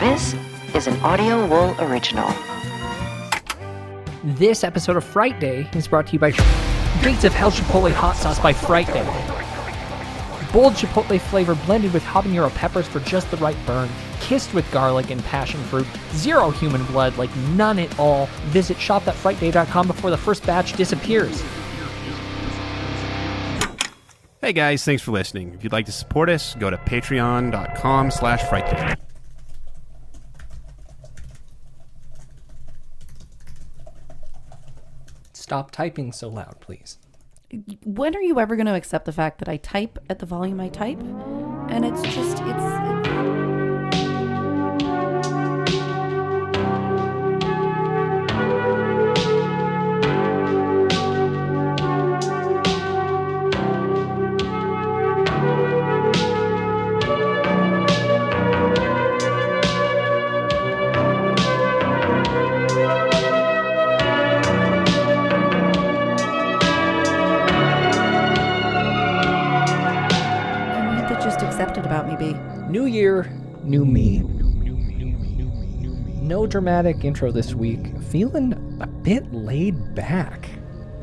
This is an Audio Wool original. This episode of Frightday is brought to you by Gates of Hell Chipotle Hot Sauce by Frightday. Bold chipotle flavor blended with habanero peppers for just the right burn. Kissed with garlic and passion fruit. Zero human blood, like none at all. Visit shop.frightday.com before the first batch disappears. Hey guys, thanks for listening. If you'd like to support us, go to patreon.com/frightday. Stop typing so loud, please. When are you ever going to accept the fact that I type at the volume I type? And it's just, accepted about me, B. New year, new me. No dramatic intro this week. Feeling a bit laid back.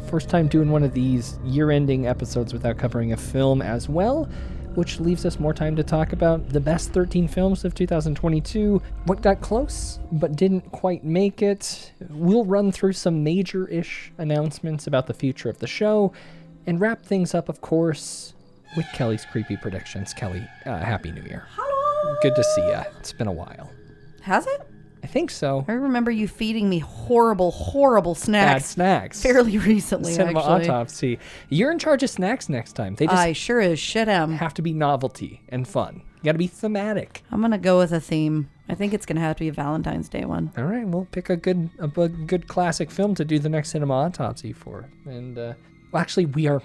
First time doing one of these year-ending episodes without covering a film as well, which leaves us more time to talk about the best 13 films of 2022, what got close but didn't quite make it. We'll run through some major-ish announcements about the future of the show, and wrap things up, of course, with Kelly's creepy predictions. Kelly, Happy New Year. Hello. Good to see ya. It's been a while. Has it? I think so. I remember you feeding me horrible snacks. Bad snacks. Fairly recently, Cinema actually. Autopsy. You're in charge of snacks next time. They just I sure as shit am. have to be novelty and fun. You got to be thematic. I'm going to go with a theme. I think it's going to have to be a Valentine's Day one. All right, we'll pick a good classic film to do the next Cinema Autopsy for. And, well, actually, we'll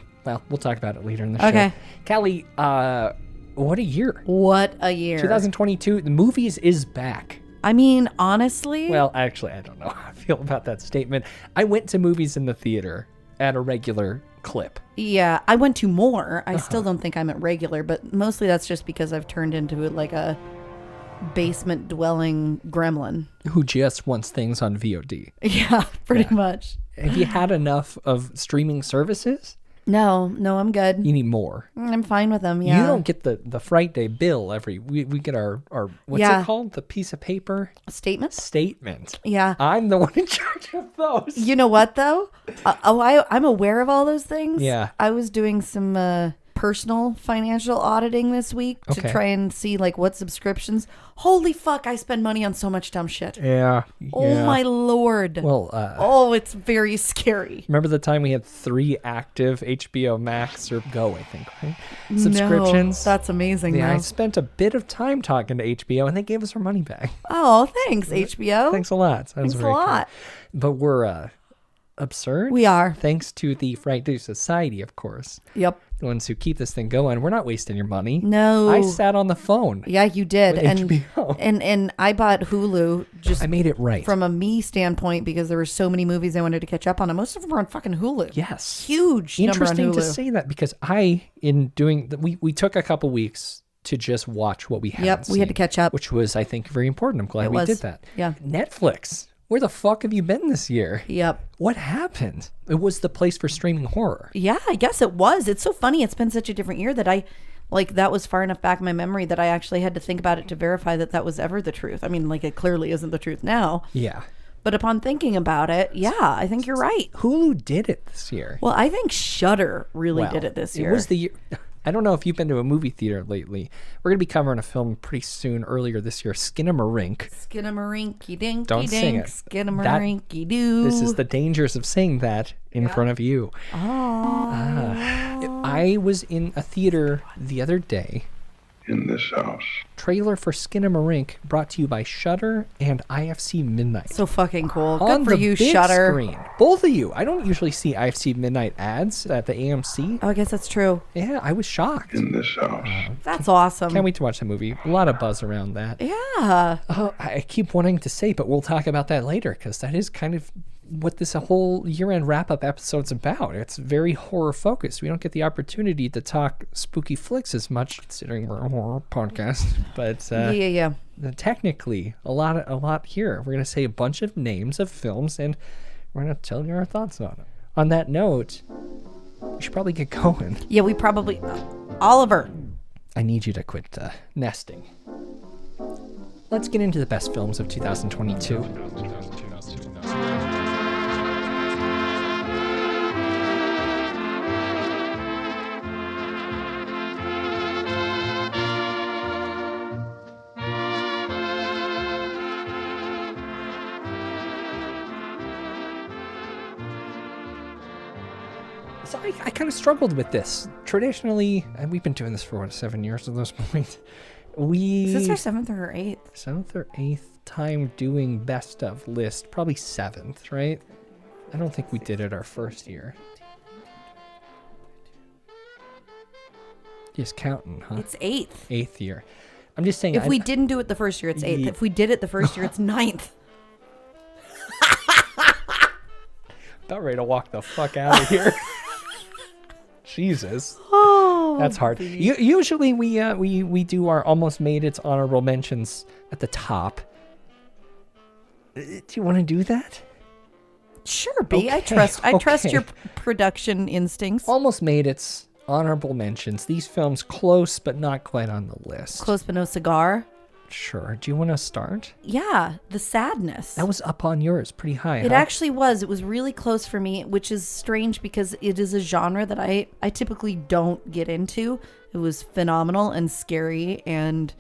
talk about it later in the show. Okay. Kelly, what a year. What a year. 2022, the movies is back. I mean, honestly. Well, actually, I don't know how I feel about that statement. I went to movies in the theater at a regular clip. Yeah, I went to more. I still don't think I'm at regular, but mostly that's just because I've turned into like a basement dwelling gremlin. Who just wants things on VOD. Yeah, pretty much. Have you had enough of streaming services? No, I'm good. You need more. I'm fine with them, yeah. You don't get the Frightday bill we get our what's it called? The piece of paper? Statement. Yeah. I'm the one in charge of those. You know what, though? I'm aware of all those things. Yeah. I was doing some personal financial auditing this week to try and see like what subscriptions. Holy fuck, I spend money on so much dumb shit. Yeah. Oh my lord. Well, it's very scary. remember the time we had 3 active HBO Max or Go, I think, right? Subscriptions? No, that's amazing. Yeah, I though. spent a bit of time talking to HBO and they gave us our money back. Oh, thanks, HBO. Thanks a lot. Thanks a lot. Cool. But we're absurd. We are. Thanks to the Frightday Society, of course. Yep. The ones who keep this thing going. We're not wasting your money. No. I sat on the phone. Yeah, you did. With HBO. And I bought Hulu just I made it right. from a me standpoint because there were so many movies I wanted to catch up on, and most of them were on fucking Hulu. Yes. Huge number on Interesting Hulu. to say that because we took a couple weeks to just watch what we hadn't Yep, we had seen, to catch up. which was, I think, very important. I'm glad we did that. Yeah. Netflix. Where the fuck have you been this year? Yep. What happened? It was the place for streaming horror. Yeah, I guess it was. It's so funny. It's been such a different year that that was far enough back in my memory that I actually had to think about it to verify that was ever the truth. I mean, like, it clearly isn't the truth now. Yeah. But upon thinking about it, yeah, I think you're right. Hulu did it this year. Well, I think Shudder really did it this year. It was the year. I don't know if you've been to a movie theater lately. We're going to be covering a film pretty soon, earlier this year, Skinamarink. Skinamarink-y dinky Don't sing dink, it. skinamarink-y doo. This is the dangers of saying that in front of you. I was in a theater the other day. In this house. Trailer for Skinamarink brought to you by Shudder and IFC Midnight. So fucking cool. On Good for the you, big Shudder. screen. Both of you. I don't usually see IFC Midnight ads at the AMC. Oh, I guess that's true. Yeah, I was shocked. In this house. That's awesome. Can't wait to watch the movie. A lot of buzz around that. Yeah. Oh, I keep wanting to say, but we'll talk about that later because that is kind of what this whole year-end wrap-up episode's about. It's very horror-focused. We don't get the opportunity to talk spooky flicks as much, considering we're a horror podcast. But Yeah. technically, a lot here. We're going to say a bunch of names of films, and we're going to tell you our thoughts on it. On that note, we should probably get going. Yeah, we probably... Oliver. I need you to quit nesting. Let's get into the best films of 2022. So I kind of struggled with this. Traditionally, and we've been doing this for 7 years at this point. Is this our 7th or 8th? 7th or 8th time doing best of list. Probably 7th, right? I don't think we did it our first year. Just counting, huh? It's 8th. 8th year. I'm just saying. If we didn't do it the first year, it's 8th. If we did it the first year, it's 9th. About ready to walk the fuck out of here. Jesus. Oh, That's hard. Usually we do our almost made its honorable mentions at the top. Do you want to do that? Sure, B. I Okay, trust okay. your production instincts. Almost made its honorable mentions. These films close but not quite on the list. Close but no cigar. Sure. Do you want to start? Yeah, The Sadness. That was up on yours, pretty high. It huh? actually was. It was really close for me, which is strange because it is a genre that I typically don't get into. It was phenomenal and scary and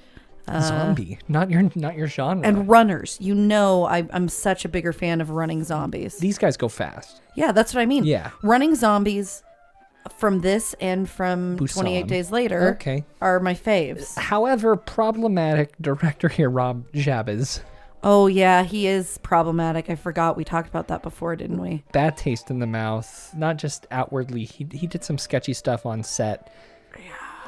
Zombie, not your genre. and runners. You know, I'm such a bigger fan of running zombies. These guys go fast. Yeah, that's what I mean. Yeah. Running zombies from this and from Busan. 28 Days Later Okay. are my faves. However, problematic director here, Rob Jabez. Oh, yeah, he is problematic. I forgot we talked about that before, didn't we? Bad taste in the mouth, not just outwardly. He did some sketchy stuff on set.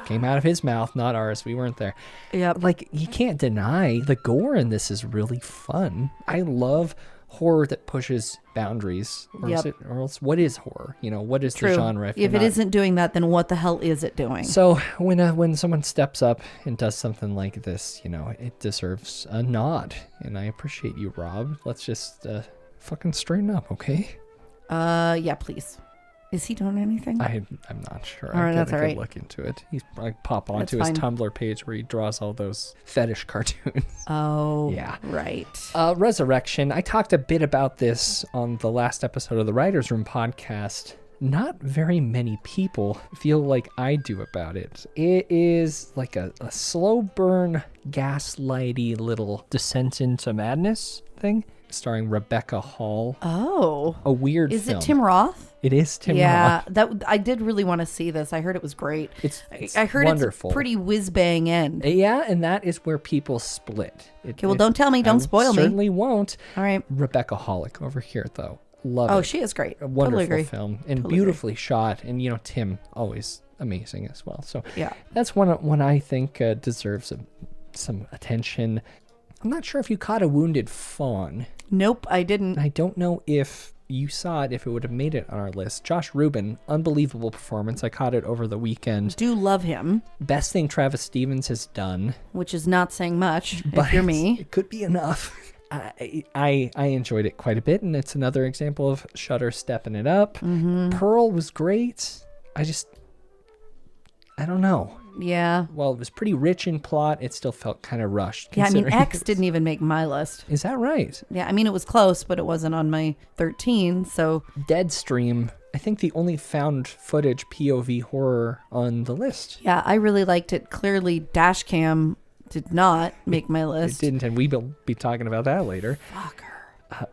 Came out of his mouth, not ours. We weren't there. Yep. Like, you can't deny the gore in this is really fun. I love horror that pushes boundaries. Or, Yep. or else, what is horror? You know, what is True. the genre? If you're it not- isn't doing that, then what the hell is it doing? So when someone steps up and does something like this, you know, it deserves a nod. And I appreciate you, Rob. Let's just fucking straighten up, okay? Yeah, please. Is he doing anything? I'm not sure. All right, I that's all right. look into it. He's probably pop onto That's his fine. Tumblr page where he draws all those fetish cartoons. Oh, Yeah. right. Resurrection. I talked a bit about this on the last episode of the Writers Room podcast. Not very many people feel like I do about it. It is like a slow burn, gaslighty little descent into madness thing, starring Rebecca Hall. Oh. A weird Is film. it Tim Roth? It is Tim Yeah, Roth. I did really want to see this. I heard it was great. It's I heard wonderful. it's a pretty whiz bang end. Yeah, and that is where people split. Okay, well, don't tell me. Don't spoil me. Certainly won't. All right. Rebecca Hollick over here, though. Love it. Oh, she is great. A wonderful Totally agree. film and Totally beautifully shot. And, you know, Tim, always amazing as well. So Yeah. that's one I think deserves some attention. I'm not sure if you caught A Wounded Fawn. Nope, I didn't. I don't know if you saw it, if it would have made it on our list. Josh Rubin, unbelievable performance. I caught it over the weekend. Do love him, Best thing Travis Stevens has done. which is not saying much But if you're me. it could be enough. I enjoyed it quite a bit, and it's another example of Shudder stepping it up. Mm-hmm. Pearl was great. I don't know. Yeah. Well, it was pretty rich in plot. It still felt kind of rushed. Yeah, I mean, considering X it was- didn't even make my list. Is that right? Yeah, I mean, it was close, but it wasn't on my 13, so... Deadstream, I think the only found footage POV horror on the list. Yeah, I really liked it. Clearly, Dashcam did not make my It list. didn't, and we will be talking about that later. Fuck her.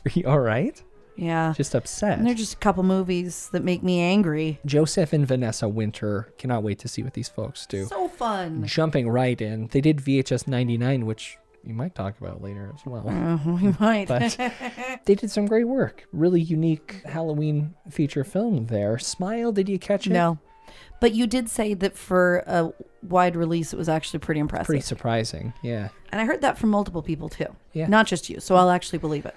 Are you all right? Yeah. Just upset. And they're just a couple movies that make me angry. Joseph and Vanessa Winter. Cannot wait to see what these folks do. So fun. Jumping right in. They did VHS 99, which you might talk about later as well. We might. But they did some great work. Really unique Halloween feature film there. Smile, did you catch it? No. But you did say that for a wide release, it was actually pretty impressive. Pretty surprising, yeah. And I heard that from multiple people, too. Yeah. Not just you, so I'll actually believe it.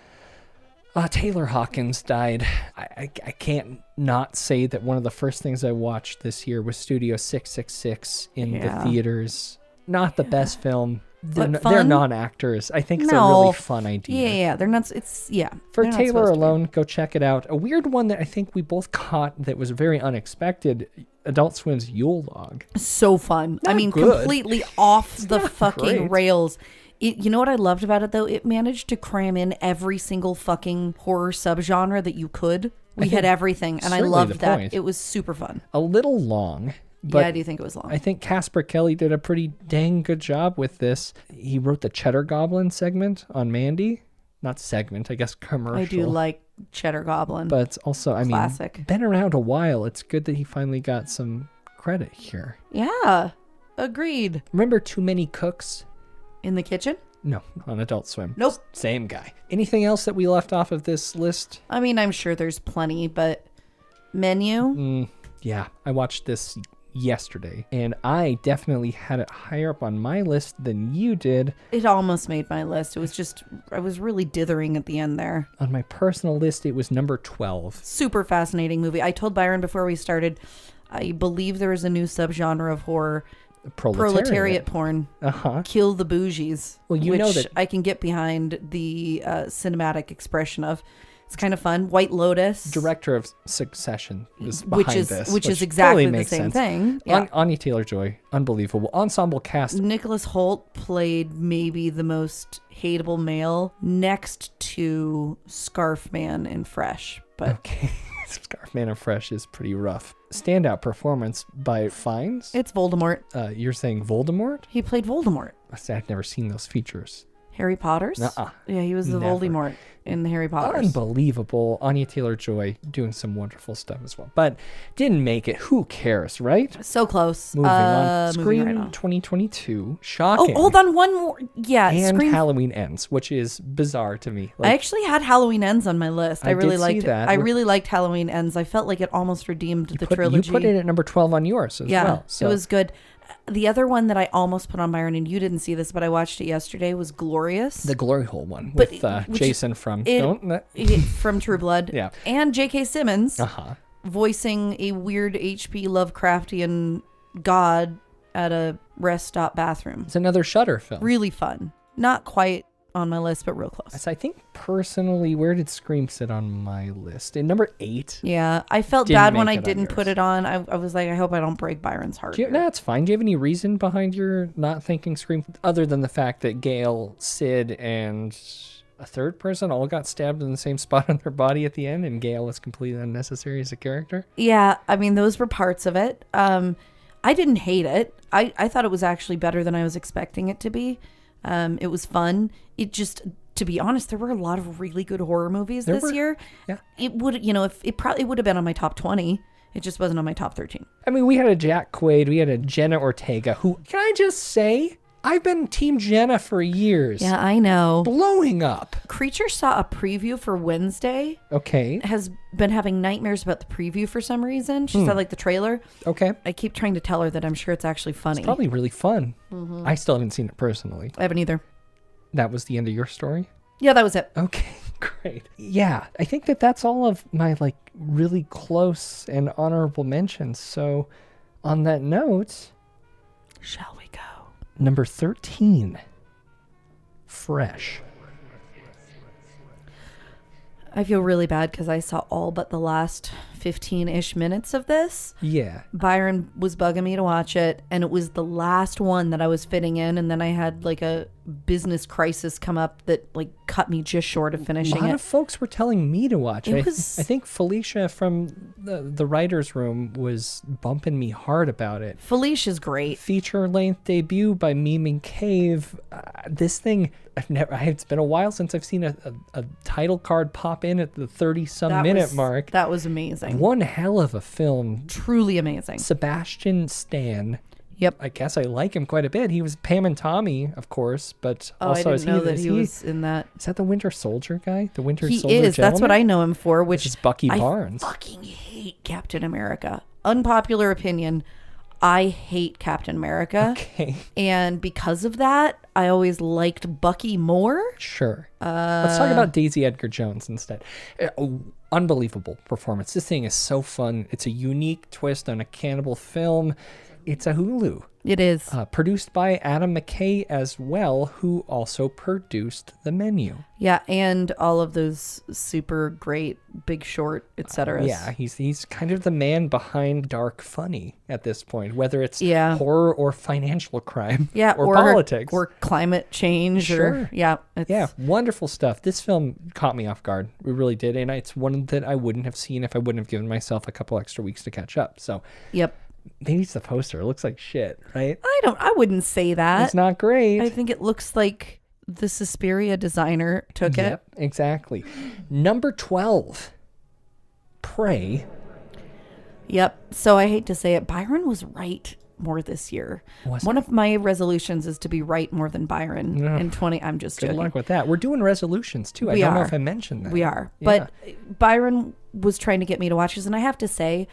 Taylor Hawkins died. I can't not say that one of the first things I watched this year was Studio 666 in the theaters. Not the best film. They're non-actors. I think it's a really fun idea. Yeah, they're not. It's For they're not Taylor supposed to be. alone, go check it out. A weird one that I think we both caught that was very unexpected. Adult Swim's Yule Log. So fun. I mean, good. completely off the fucking great. rails. You know what I loved about it though? It managed to cram in every single fucking horror subgenre that you could. We had everything, and I certainly loved the that. point. It was super fun. A little long. But Yeah, I do think it was long. I think Casper Kelly did a pretty dang good job with this. He wrote the Cheddar Goblin segment on Mandy. Not segment, I guess commercial. I do like Cheddar Goblin. But also, I Classic. mean, been around a while. It's good that he finally got some credit here. Yeah, agreed. Remember Too Many Cooks? In the kitchen? No, on Adult Swim. Nope. Same guy. Anything else that we left off of this list? I mean, I'm sure there's plenty, but Menu? Yeah, I watched this yesterday, and I definitely had it higher up on my list than you did. It almost made my list. It was just, I was really dithering at the end there. On my personal list, it was number 12. Super fascinating movie. I told Byron before we started, I believe there is a new subgenre of horror, proletariat porn. Kill the bougies. Well, you which know that I can get behind the cinematic expression of. It's kind of fun. White Lotus. Director of Succession is behind this. Which is exactly totally the makes same sense. thing. Yeah. Anya Taylor-Joy, unbelievable. Ensemble cast. Nicholas Hoult played maybe the most hateable male next to Scarfman in Fresh. But Okay. Scarfman and Fresh is pretty rough. Standout performance by Fiennes. it's Voldemort. You're saying Voldemort? He played Voldemort. I've never seen those features. Harry Potter's? Nuh-uh. Yeah, he was the Never. Voldemort in the Harry Potter's. Unbelievable. Anya Taylor-Joy doing some wonderful stuff as well. But didn't make it. Who cares, right? So close. Moving on. Moving Scream right on. 2022. Oh, Shocking. hold on. One more. Yeah, And Scream. Halloween Ends, which is bizarre to me. I actually had Halloween Ends on my list. I I really did see liked that. I really liked Halloween Ends. I felt like it almost redeemed the trilogy. You put it at number 12 on yours as well. So it was good. The other one that I almost put on Byron, and you didn't see this, but I watched it yesterday, was Glorious. the Glory Hole one But with which Jason from from True Blood. Yeah. And J.K. Simmons Uh-huh. voicing a weird H.P. Lovecraftian god at a rest stop bathroom. It's another Shudder film. Really fun. Not quite on my list, but real close. So I think personally, where did Scream sit on my list? In number 8. Yeah, I felt Didn't bad when make I it on didn't put yours. it on. I was like, I hope I don't break Byron's heart. here. No, it's fine. Do you have any reason behind your not thinking Scream, other than the fact that Gail, Sid, and a third person all got stabbed in the same spot on their body at the end, and Gail was completely unnecessary as a character? Yeah, I mean, those were parts of it. I didn't hate it. I thought it was actually better than I was expecting it to be. It was fun. It just, to be honest, there were a lot of really good horror movies this year. Yeah. It would, if it probably would have been on my top 20. It just wasn't on my top 13. I mean, we had a Jack Quaid, we had a Jenna Ortega, who, can I just say, I've been Team Jenna for years. Yeah, I know. Blowing up. Creature saw a preview for Wednesday. Okay. Has been having nightmares about the preview for some reason. She said like the trailer. Okay. I keep trying to tell her that I'm sure it's actually funny. It's probably really fun. I still haven't seen it personally. I haven't either. That was the end of your story? Yeah, that was it. Okay, great. Yeah, I think that's all of my really close and honorable mentions. So on that note, Shall we go? number 13, Fresh. I feel really bad because I saw all but the last 15-ish minutes of this. Yeah. Byron was bugging me to watch it, and it was the last one that I was fitting in, and then I had a business crisis come up that cut me just short of A finishing lot it. of folks were telling me to watch it. It was- I think Felicia from the writer's room was bumping me hard about it. Felicia's great. Feature-length debut by Meme Cave. This thing, it's been a while since I've seen a title card pop in at the 30-some minute mark. That was amazing. One hell of a film. Truly amazing. Sebastian Stan. Yep. I guess I like him quite a bit. He was Pam and Tommy, of course, but Oh, also I didn't know that he was in that. Is that the Winter Soldier guy? The Winter He Soldier is. That's what I gentleman? know him for, which is Bucky I Barnes. fucking hate Captain America. Unpopular opinion. I hate Captain America. Okay. And because of that, I always liked Bucky more. Sure. Let's talk about Daisy Edgar Jones instead. Unbelievable performance. This thing is so fun. It's a unique twist on a cannibal film. It's a Hulu. It is. Produced by Adam McKay as well, who also produced The Menu. Yeah, and all of those super great Big Short, etc. Yeah, he's kind of the man behind dark funny at this point, whether it's horror or financial crime, or politics or climate change. Sure. It's wonderful stuff. This film caught me off guard. It really did, and it's one that I wouldn't have seen if I wouldn't have given myself a couple extra weeks to catch up. So, maybe it's the poster. It looks like shit, right? I wouldn't say that. It's not great. I think it looks like the Suspiria designer took it. Yep, exactly. Number 12, Prey. Yep. So I hate to say it, Byron was right more this year. One of my resolutions is to be right more than Byron in 20. I'm just Good joking. luck with that. We're doing resolutions too. I don't know if I mentioned that. We are. Yeah. But Byron was trying to get me to watch this, and I have to say,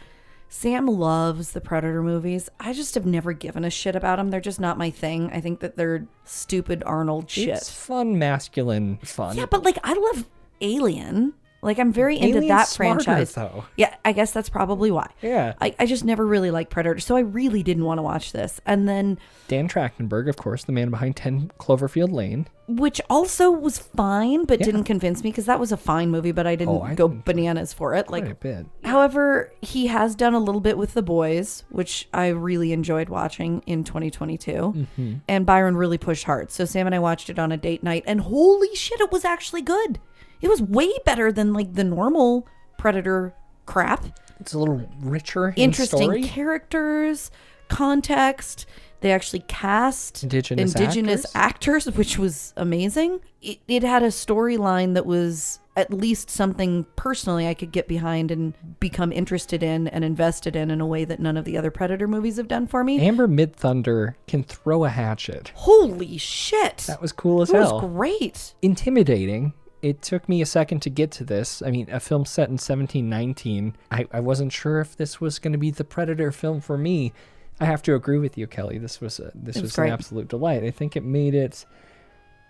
Sam loves the Predator movies. I just have never given a shit about them. They're just not my thing. I think that they're stupid Arnold shit. It's fun, masculine fun. Yeah, but like I love Alien. Like I'm very into Alien's that smarter, franchise. though. Yeah, I guess that's probably why. Yeah. I just never really liked Predator, so I really didn't want to watch this. And then Dan Trachtenberg, of course, the man behind 10 Cloverfield Lane. Which also was fine, but didn't convince me because that was a fine movie, but I didn't go bananas for it. Quite a bit. However, he has done a little bit with The Boys, which I really enjoyed watching in 2022. Mm-hmm. And Byron really pushed hard. So Sam and I watched it on a date night, and holy shit, it was actually good. It was way better than like the normal Predator crap. It's a little richer Interesting in story. Characters, context. They actually cast indigenous actors, which was amazing. It had a storyline that was at least something personally I could get behind and become interested in and invested in a way that none of the other Predator movies have done for me. Amber Midthunder can throw a hatchet. Holy shit. That was cool as hell. It was great. Intimidating. It took me a second to get to this. I mean, a film set in 1719. I wasn't sure if this was going to be the Predator film for me. I have to agree with you, Kelly. This was an absolute delight. I think it made it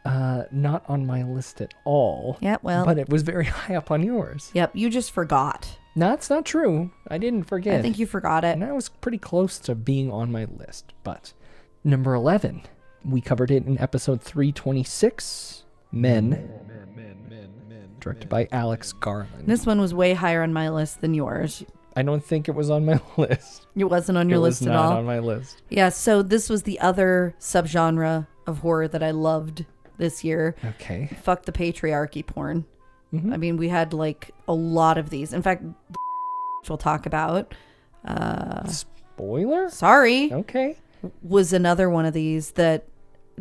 not on my list at all. Yeah, well. But it was very high up on yours. Yep, you just forgot. No, it's not true. I didn't forget. I think you forgot it. And I was pretty close to being on my list. But number 11, we covered it in episode 326, Men. Directed by Alex Garland. This one was way higher on my list than yours. I don't think it was on my list. It wasn't on your list at all? It was not on my list. Yeah, so this was the other subgenre of horror that I loved this year. Okay. Fuck the patriarchy porn. Mm-hmm. I mean, we had like a lot of these. In fact, we'll talk about. Spoiler? Sorry. Okay. Was another one of these that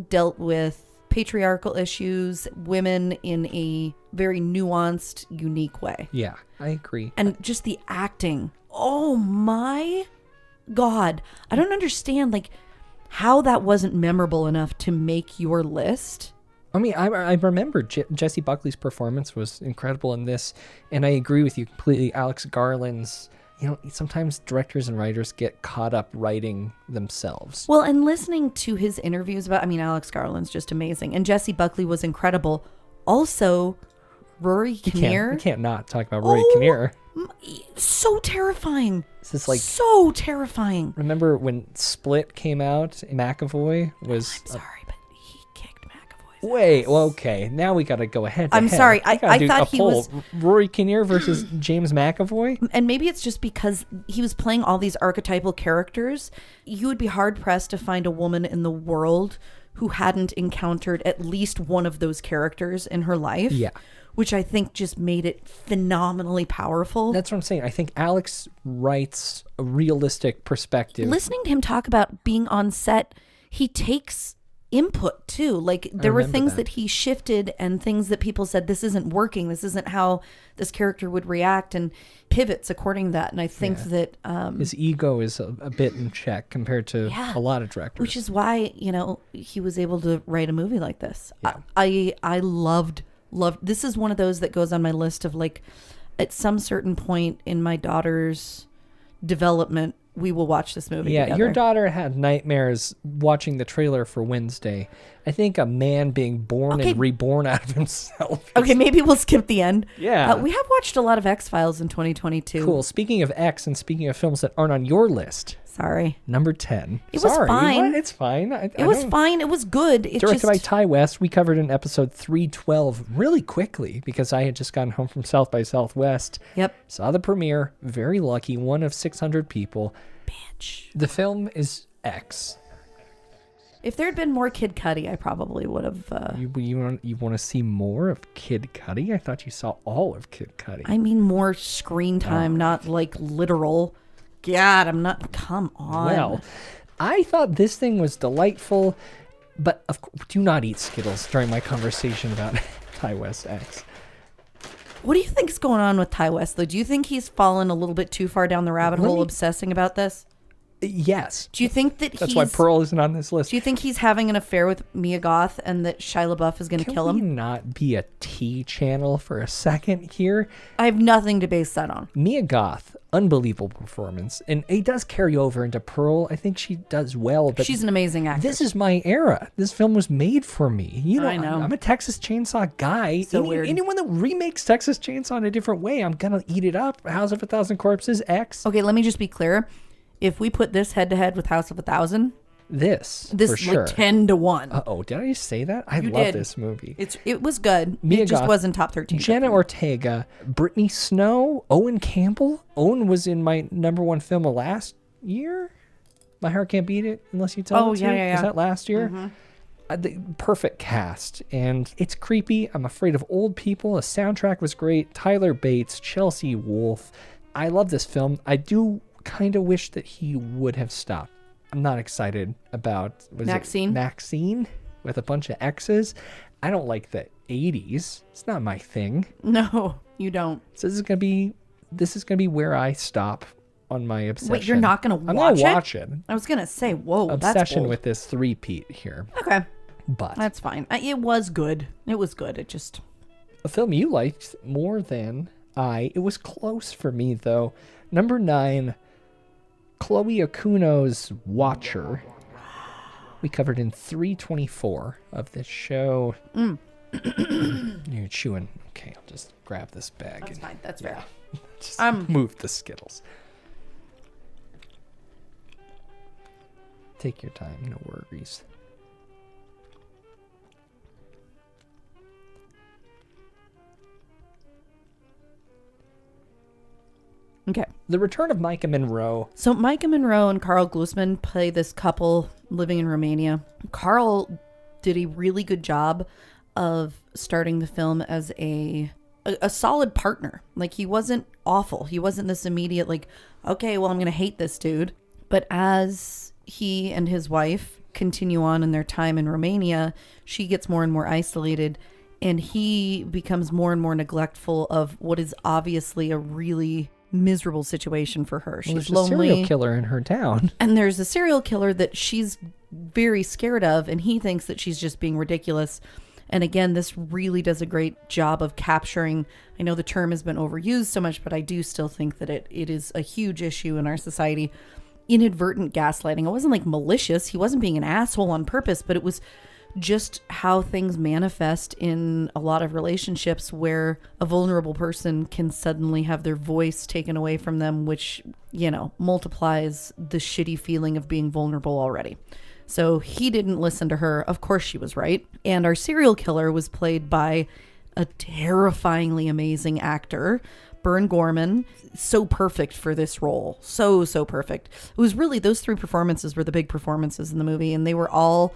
dealt with patriarchal issues, women in a very nuanced, unique way. Yeah, I agree. And just the acting. Oh my God. I don't understand like how that wasn't memorable enough to make your list. I mean, I remember Jesse Buckley's performance was incredible in this, and I agree with you completely. Alex Garland's, sometimes directors and writers get caught up writing themselves. Well, and listening to his interviews Alex Garland's just amazing, and Jesse Buckley was incredible. Also, Rory Kinnear. You can't not talk about Rory Kinnear. So terrifying. This is like so terrifying. Remember when Split came out? McAvoy was. I'm sorry, but he kicked McAvoy's Wait, ass. well, okay. Now we got to go ahead. I'm sorry. I thought he was Rory Kinnear versus James McAvoy. And maybe it's just because he was playing all these archetypal characters. You would be hard pressed to find a woman in the world who hadn't encountered at least one of those characters in her life. Yeah. Which I think just made it phenomenally powerful. That's what I'm saying. I think Alex writes a realistic perspective. Listening to him talk about being on set, he takes input too. Like there were things that he shifted and things that people said, this isn't working. This isn't how this character would react, and pivots according to that. And I think that his ego is a bit in check compared to a lot of directors. Which is why, he was able to write a movie like this. Yeah. I loved. This is one of those that goes on my list of like, at some certain point in my daughter's development, we will watch this movie Yeah, together. your daughter had nightmares watching the trailer for Wednesday. I think a man being born and reborn out of himself. Okay, maybe we'll skip the end. Yeah. We have watched a lot of X-Files in 2022. Cool. Speaking of X and speaking of films that aren't on your list, Sorry. number 10. It was fine. What? It's fine. It was fine. It was good. It Directed just... by Ty West. We covered in episode 312 really quickly because I had just gotten home from South by Southwest. Yep. Saw the premiere. Very lucky. One of 600 people. Bitch. The film is X. If there had been more Kid Cudi, I probably would have... You want to see more of Kid Cudi? I thought you saw all of Kid Cudi. I mean more screen time, not like literal... God, I'm not... Come on. Well, I thought this thing was delightful, but of course, do not eat Skittles during my conversation about Ty West X. What do you think is going on with Ty West, though? Do you think he's fallen a little bit too far down the rabbit hole obsessing about this? Yes. Do you think that That's why Pearl isn't on this list. Do you think he's having an affair with Mia Goth and that Shia LaBeouf is going to kill him? Can we not be a T channel for a second here? I have nothing to base that on. Mia Goth, unbelievable performance. And it does carry over into Pearl. I think she does well. But she's an amazing actress. This is my era. This film was made for me. You know, I know. I'm a Texas Chainsaw guy. So weird. Anyone that remakes Texas Chainsaw in a different way, I'm going to eat it up. House of a Thousand Corpses, X. Okay, let me just be clear. If we put this head to head with House of a Thousand, this for like sure. 10-1. Uh-oh, did I just say that? I You love did. this movie. It was good. Mia It just Goth, wasn't top 13. Jenna Ortega, Brittany Snow, Owen Campbell. Owen was in my number one film of last year. My Heart Can't Beat It Unless You Tell It to. yeah. Was that last year? The perfect cast, and it's creepy. I'm afraid of old people. The soundtrack was great. Tyler Bates, Chelsea Wolfe. I love this film. I do kind of wish that he would have stopped. I'm not excited about Maxine with a bunch of X's. I don't like the 80s. It's not my thing. No, you don't. So this is gonna be where I stop on my obsession. Wait, you're not gonna watch it? I'm gonna watch it. I was gonna say, whoa, that's Obsession bold. with this three-peat here. Okay, But that's fine. It was good. It was good. It just... a film you liked more than I. It was close for me though. Number 9. Chloe Okuno's Watcher. We covered in 324 of this show. You're chewing. Okay, I'll just grab this bag. That's fine. That's fair. Just move the Skittles. Take your time. No worries. Okay. The Return of Micah Monroe. So Micah Monroe and Carl Glusman play this couple living in Romania. Carl did a really good job of starting the film as a solid partner. Like, he wasn't awful. He wasn't this immediate, like, okay, well, I'm going to hate this dude. But as he and his wife continue on in their time in Romania, she gets more and more isolated, and he becomes more and more neglectful of what is obviously a really miserable situation for her. She's Well, there's lonely. a serial killer in her town. And there's a serial killer that she's very scared of, and he thinks that she's just being ridiculous. And again, this really does a great job of capturing, I know the term has been overused so much, but I do still think that it is a huge issue in our society. Inadvertent gaslighting. It wasn't like malicious. He wasn't being an asshole on purpose, but it was just how things manifest in a lot of relationships where a vulnerable person can suddenly have their voice taken away from them, which, you know, multiplies the shitty feeling of being vulnerable already. So he didn't listen to her. Of course she was right. And our serial killer was played by a terrifyingly amazing actor, Bern Gorman. So perfect for this role. So perfect. It was really, those three performances were the big performances in the movie, and they were all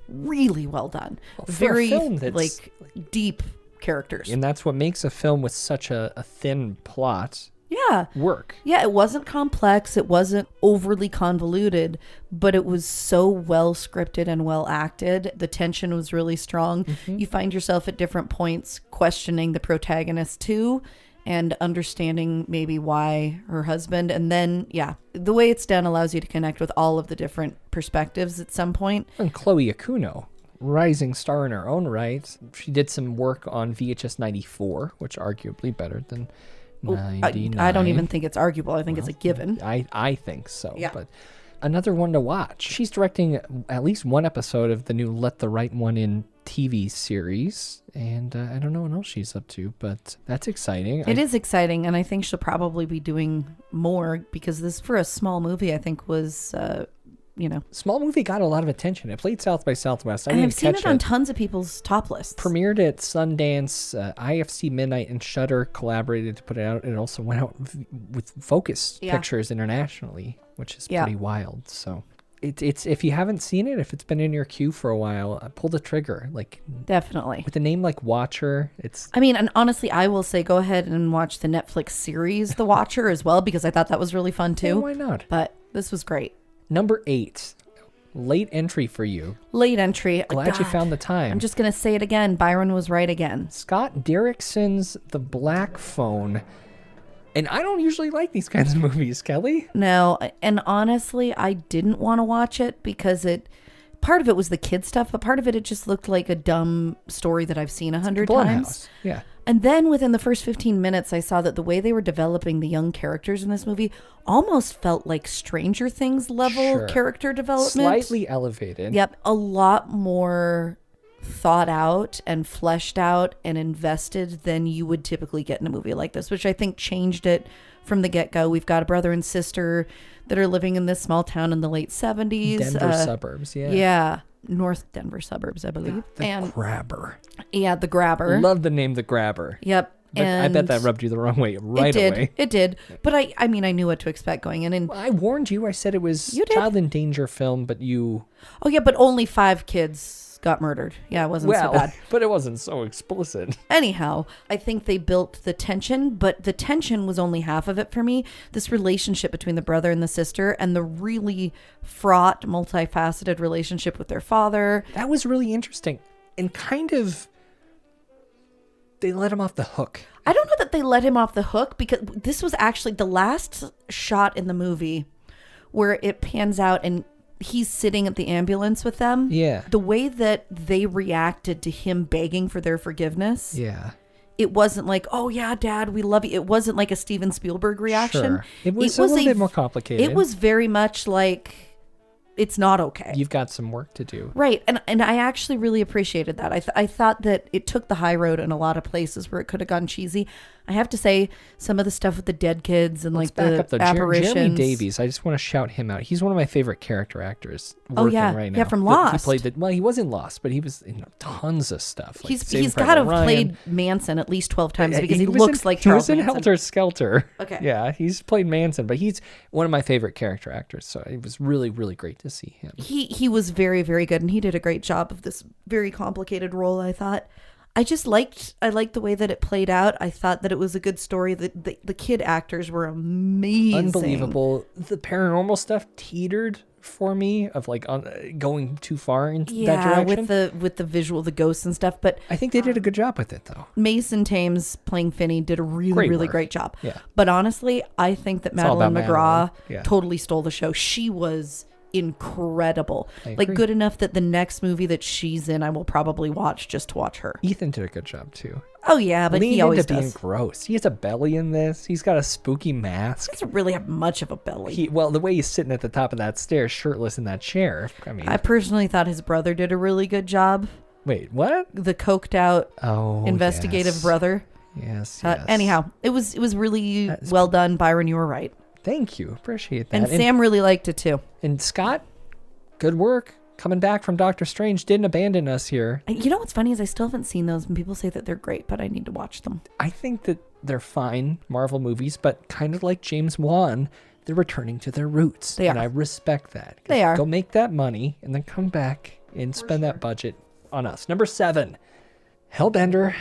really well done. Very like deep characters. And that's what makes a film with such a thin plot work. Yeah, it wasn't complex. It wasn't overly convoluted, but it was so well scripted and well acted. The tension was really strong. You find yourself at different points questioning the protagonist too, and understanding maybe why her husband. And then, the way it's done allows you to connect with all of the different perspectives at some point. And Chloe Okuno, rising star in her own right. She did some work on VHS 94, which arguably better than 99. I don't even think it's arguable. I think it's a given. I think so. Yeah. But another one to watch. She's directing at least one episode of the new Let the Right One In TV series, and I don't know what else she's up to, but that's exciting. It is exciting, and I think she'll probably be doing more because this, for a small movie, I think was, Small movie got a lot of attention. It played South by Southwest. and I've seen it on tons of people's top lists. Premiered at Sundance, IFC Midnight, and Shudder collaborated to put it out. It also went out with Focus Pictures internationally, which is pretty wild. So it's if you haven't seen it, if it's been in your queue for a while, pull the trigger. Like, definitely. with a name like Watcher, it's... I mean, and honestly, I will say go ahead and watch the Netflix series The Watcher as well, because I thought that was really fun too. Yeah, why not? But this was great. Number 8. Late entry for you. Late entry. Glad you found the time. I'm just going to say it again. Byron was right again. Scott Derrickson's The Black Phone. And I don't usually like these kinds of movies, Kelly. No, and honestly, I didn't want to watch it because part of it was the kid stuff, but part of it just looked like a dumb story that I've seen 100 times. Yeah. And then within the first 15 minutes, I saw that the way they were developing the young characters in this movie almost felt like Stranger Things level character development. Slightly elevated. Yep. A lot more thought out and fleshed out and invested than you would typically get in a movie like this, which I think changed it from the get-go. We've got a brother and sister that are living in this small town in the late 70s. Denver suburbs, yeah. Yeah. North Denver suburbs, I believe. The Grabber. Yeah, the Grabber. Love the name The Grabber. Yep. But I bet that rubbed you the wrong way away. It did. But I mean, I knew what to expect going in. And I warned you. I said it was child in danger film, but you... Oh, yeah, but only 5 kids got murdered. Yeah, it wasn't so bad. But it wasn't so explicit. Anyhow, I think they built the tension, but the tension was only half of it for me. This relationship between the brother and the sister and the really fraught, multifaceted relationship with their father. That was really interesting. And kind of... They let him off the hook. I don't know that they let him off the hook, because this was actually the last shot in the movie where it pans out and he's sitting at the ambulance with them. Yeah. The way that they reacted to him begging for their forgiveness. Yeah. It wasn't like, oh yeah, Dad, we love you. It wasn't like a Steven Spielberg reaction. Sure. It was a little bit more complicated. It was very much like, it's not okay. You've got some work to do. Right. And I actually really appreciated that. I thought that it took the high road in a lot of places where it could have gone cheesy. I have to say, some of the stuff with the dead kids and Let's like back the up, though. apparitions. Jeremy Davies, I just want to shout him out. He's one of my favorite character actors working right now. Yeah, from Lost. He played he was in Lost, but he was in tons of stuff. Like He's got to have played Manson at least 12 times because he looks like Charles Manson. He was in Manson. Helter Skelter. Okay. Yeah, he's played Manson, but he's one of my favorite character actors, so it was really, really great to see him. He was very, very good, and he did a great job of this very complicated role, I thought. I liked the way that it played out. I thought that it was a good story. The kid actors were amazing. Unbelievable. The paranormal stuff teetered for me of like going too far into that direction. with the visual, the ghosts and stuff. But I think they did a good job with it, though. Mason Thames playing Finney did a really great job. Yeah. But honestly, I think that Madeline McGraw totally stole the show. She was incredible. Like, good enough that the next movie that she's in I will probably watch just to watch her. Ethan did a good job too. Oh yeah, but he always does. Being gross. He has a belly in this. He's got a spooky mask. He doesn't really have much of a belly. The way he's sitting at the top of that stairs shirtless in that chair. I mean, I personally thought his brother did a really good job. Wait, what? The coked out investigative brother. Yes. Anyhow, it was really well done, Byron. You were right. Thank you. Appreciate that. And Sam really liked it too. And Scott, good work. Coming back from Doctor Strange, didn't abandon us here. You know what's funny is I still haven't seen those, and people say that they're great, but I need to watch them. I think that they're fine Marvel movies, but kind of like James Wan, they're returning to their roots. They are. And I respect that. They are. Go make that money and then come back and spend that budget on us. Number 7, Hellbender.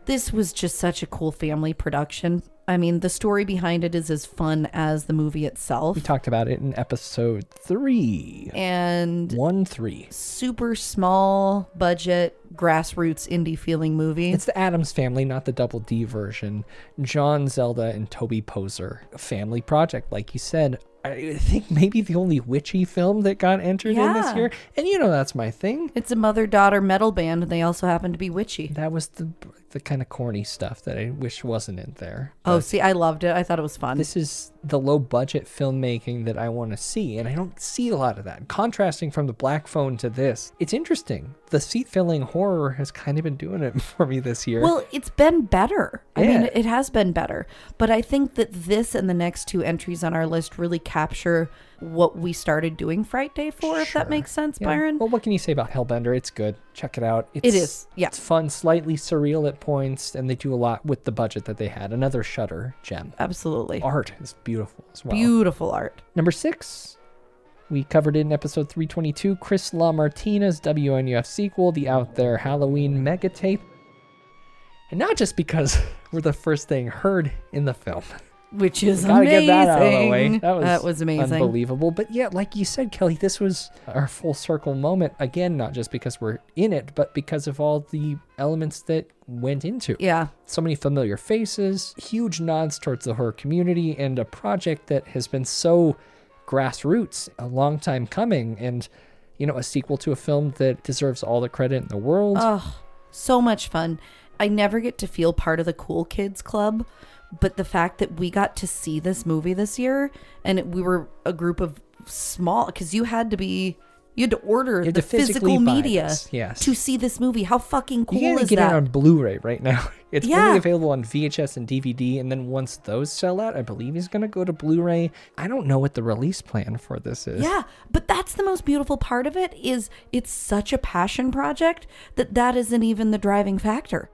This was just such a cool family production. I mean, the story behind it is as fun as the movie itself. We talked about it in episode 3. And 1-3. Super small budget, grassroots indie feeling movie. It's the Addams Family, not the Double D version. John, Zelda, and Toby Poser. A family project, like you said. I think maybe the only witchy film that got entered in this year. And that's my thing. It's a mother-daughter metal band, and they also happen to be witchy. That was the the kind of corny stuff that I wish wasn't in there. Oh, see, I loved it. I thought it was fun. This is the low budget filmmaking that I want to see, and I don't see a lot of that. Contrasting from the Black Phone to this, it's interesting. The seat filling horror has kind of been doing it for me this year. Well, it's been better. I Yeah. mean, it has been better. But I think that this and the next two entries on our list really capture what we started doing Frightday for, if that Sure. makes sense, Yeah. Byron. Well, what can you say about Hellbender? It's good. Check it out. It is, yeah. It's fun, slightly surreal at points, and they do a lot with the budget that they had. Another Shudder gem. Absolutely. Art is beautiful as well. Beautiful art. Number 6, we covered it in episode 322, Chris LaMartina's WNUF sequel, The Out There Halloween Mega Tape. And not just because we're the first thing heard in the film. Which is Gotta amazing. get that out of the way. That was amazing. Unbelievable. But yeah, like you said, Kelly, this was our full circle moment. Again, not just because we're in it, but because of all the elements that went into it. Yeah. So many familiar faces, huge nods towards the horror community, and a project that has been so grassroots, a long time coming, and, you know, a sequel to a film that deserves all the credit in the world. Oh, so much fun. I never get to feel part of the cool kids club, but the fact that we got to see this movie this year, and we were a group of small, because you had to order had the to physically physical buy media this, yes. to see this movie. How fucking cool You is can't get that? it on Blu-ray right now. It's Yeah. only available on VHS and DVD, and then once those sell out, I believe he's going to go to Blu-ray. I don't know what the release plan for this is. Yeah, but that's the most beautiful part of it, is it's such a passion project that isn't even the driving factor.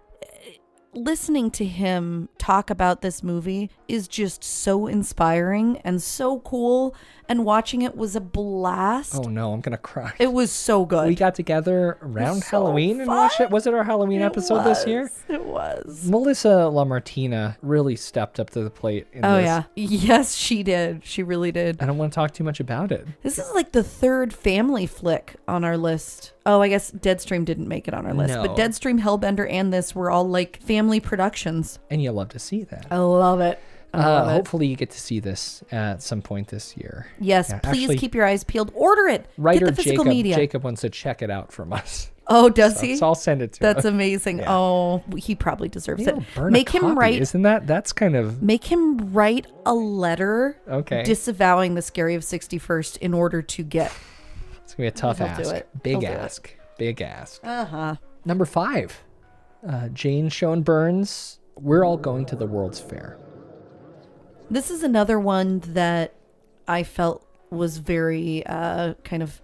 Listening to him talk about this movie is just so inspiring and so cool, and watching it was a blast. Oh no, I'm going to cry. It was so good. We got together around so Halloween and fun. watched it. Was it our Halloween It episode this year? was. It was. Melissa LaMartina really stepped up to the plate in Oh this. yeah. Yes, she did. She really did. I don't want to talk too much about it. This is like the third family flick on our list. Oh, I guess Deadstream didn't make it on our list. No. But Deadstream, Hellbender, and this were all like family productions. And you'll love to see that. I love it. I love it. Hopefully you get to see this at some point this year. Yes, Yeah, please actually, keep your eyes peeled. Order it. Writer Get the physical media. Jacob wants to check it out from us. Oh, does he? So I'll send it to That's him. amazing. Yeah. Oh, he probably deserves Maybe it. I'll burn a Make him copy. write. Isn't that's kind of Make him write a letter. Okay. Disavowing the Scary of 61st in order to get. it's gonna be a tough He'll ask. do it. Big He'll do it. ask. Big ask. Uh-huh. Number 5, Jane Schoen Burns. We're all going to the World's Fair. This is another one that I felt was very kind of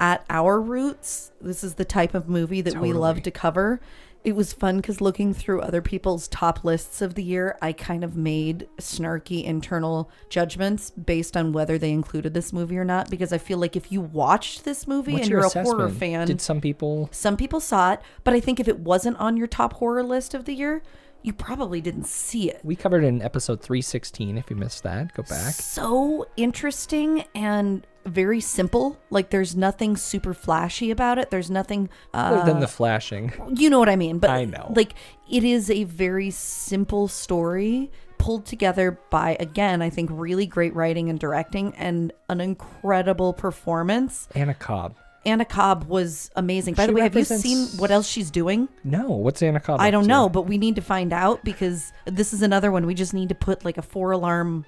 at our roots. This is the type of movie that we love to cover. It was fun because looking through other people's top lists of the year, I kind of made snarky internal judgments based on whether they included this movie or not. Because I feel like if you watched this movie What's and your you're a assessment? horror fan, Did some people? some people saw it. But I think if it wasn't on your top horror list of the year, you probably didn't see it. We covered it in episode 316. If you missed that, go back. So interesting and very simple. Like there's nothing super flashy about it. There's nothing Other than the flashing. you know what I mean. But I know. like it is a very simple story pulled together by, again, I think really great writing and directing and an incredible performance. Anna Cobb. Anna Cobb was amazing. By She the way, have you represents- seen what else she's doing? No, what's Anna Cobb? I up don't to? know, but we need to find out because this is another one. We just need to put like a 4-alarm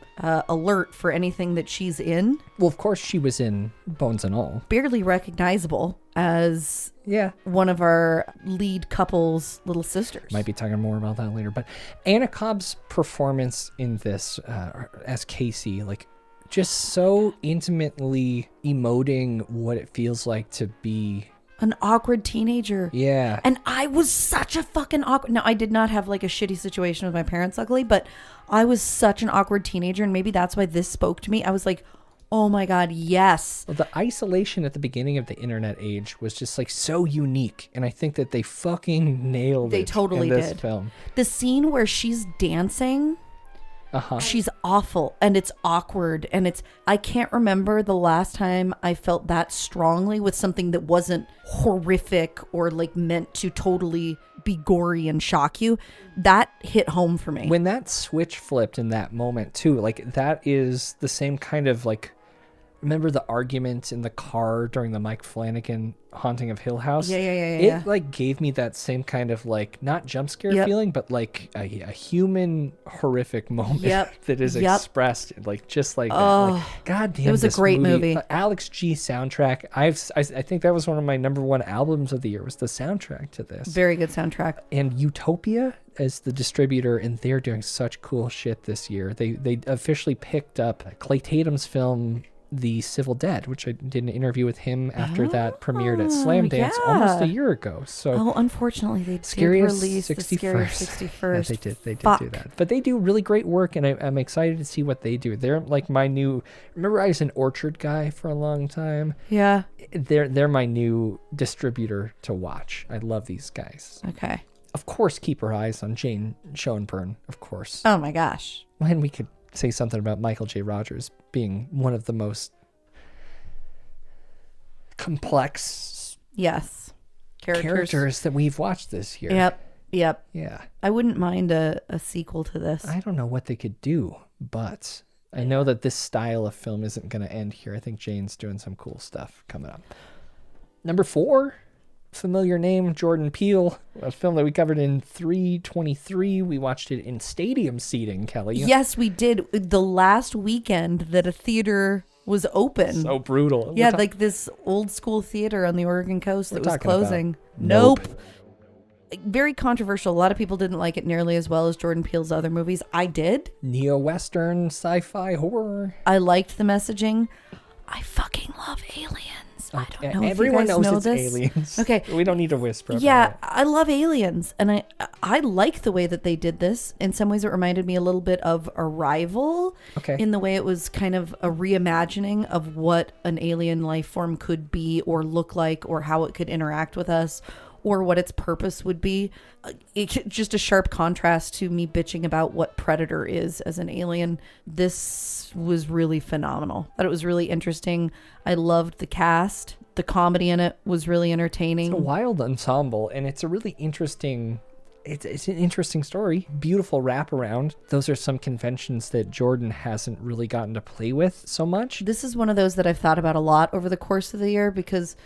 alert for anything that she's in. Well, of course she was in Bones and All. Barely recognizable as Yeah. one of our lead couple's little sisters. Might be talking more about that later. But Anna Cobb's performance in this as Casey, like, just so intimately emoting what it feels like to be. An awkward teenager. Yeah. And I was such a fucking awkward. Now, I did not have like a shitty situation with my parents, luckily, but I was such an awkward teenager. And maybe that's why this spoke to me. I was like, oh my God, yes. Well, the isolation at the beginning of the internet age was just like so unique. And I think that they fucking nailed it. They totally in this did. film. The scene where she's dancing. Uh-huh. She's awful and it's awkward and I can't remember the last time I felt that strongly with something that wasn't horrific or like meant to totally be gory and shock you. That hit home for me. When that switch flipped in that moment too, like that is the same kind of like Remember the argument in the car during the Mike Flanagan Haunting of Hill House? Yeah. It like gave me that same kind of like not jump scare feeling, but like a human horrific moment that is expressed like just like that. Like, God damn, it was a great movie. Alex G soundtrack. I think that was one of my number one albums of the year. Was the soundtrack to this? Very good soundtrack. And Utopia as the distributor, and they're doing such cool shit this year. They officially picked up Clay Tatum's film The Civil Dead, which I did an interview with him after that premiered at Slam Dance almost a year ago. So unfortunately they did release the Scariest 61st. Yeah, they did do that. But they do really great work, and I'm excited to see what they do. They're like my new, remember I was an Orchard guy for a long time? Yeah. They're my new distributor to watch. I love these guys. Okay. Of course, keep our eyes on Jane Schoenburn, of course. Oh my gosh. When we could say something about Michael J. Rogers being one of the most complex characters that we've watched this year. Yep. Yeah. I wouldn't mind a sequel to this. I don't know what they could do, but I know that this style of film isn't going to end here. I think Jane's doing some cool stuff coming up. Number 4, familiar name, Jordan Peele, a film that we covered in 323. We watched it in stadium seating, Kelly. Yes, we did. The last weekend that a theater was open. So brutal. Yeah, like this old school theater on the Oregon coast that was closing. Nope. Very controversial. A lot of people didn't like it nearly as well as Jordan Peele's other movies. I did. Neo-Western, sci-fi, horror. I liked the messaging. I fucking love Aliens. I don't know Everyone if you guys knows know it's this. Aliens. Okay. We don't need to whisper about Yeah, it. I love Aliens, and I like the way that they did this. In some ways, it reminded me a little bit of Arrival. Okay. In the way it was kind of a reimagining of what an alien life form could be or look like, or how it could interact with us, or what its purpose would be. It's just a sharp contrast to me bitching about what Predator is as an alien. This was really phenomenal. I thought it was really interesting. I loved the cast. The comedy in it was really entertaining. It's a wild ensemble, and it's a really interesting... It's an interesting story. Beautiful wraparound. Those are some conventions that Jordan hasn't really gotten to play with so much. This is one of those that I've thought about a lot over the course of the year, because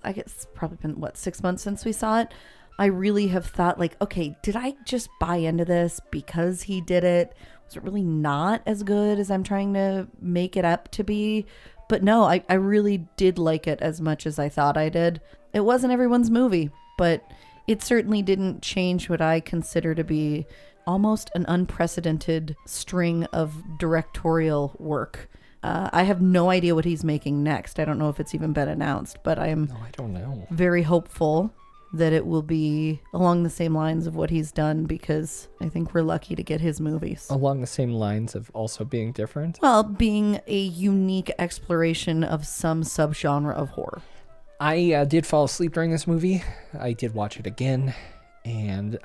I guess it's probably been, 6 months since we saw it. I really have thought, like, okay, did I just buy into this because he did it? Was it really not as good as I'm trying to make it up to be? But no, I really did like it as much as I thought I did. It wasn't everyone's movie, but it certainly didn't change what I consider to be almost an unprecedented string of directorial work. I have no idea what he's making next. I don't know if it's even been announced, but I don't know. Very hopeful that it will be along the same lines of what he's done, because I think we're lucky to get his movies. Along the same lines of also being different? Well, being a unique exploration of some subgenre of horror. I did fall asleep during this movie. I did watch it again, and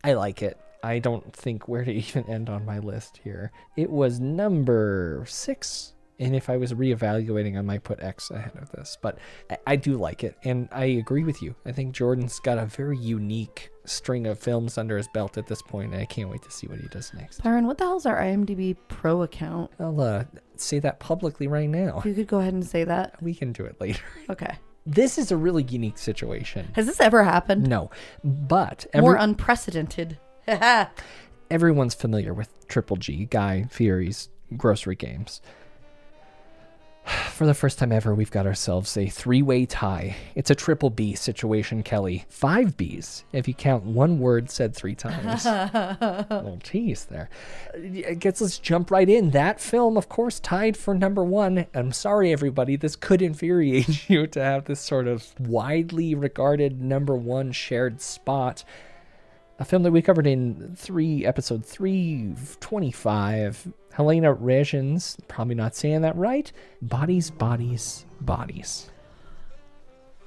I like it. I don't think where to even end on my list here. It was number 6. And if I was reevaluating, I might put X ahead of this. But I do like it. And I agree with you. I think Jordan's got a very unique string of films under his belt at this point. And I can't wait to see what he does next. Byron, what the hell's our IMDb Pro account? I'll say that publicly right now. You could go ahead and say that. We can do it later. Okay. This is a really unique situation. Has this ever happened? No. But... more unprecedented. Everyone's familiar with Triple G, Guy Fieri's Grocery Games. For the first time ever, we've got ourselves a 3-way tie. It's a triple B situation, Kelly. 5 Bs, if you count one word said 3 times. Little tease there. I guess let's jump right in. That film, of course, tied for number 1. I'm sorry, everybody. This could infuriate you to have this sort of widely regarded number 1 shared spot. A film that we covered in episode 325. Helena Regen's, probably not saying that right. Bodies, Bodies, Bodies.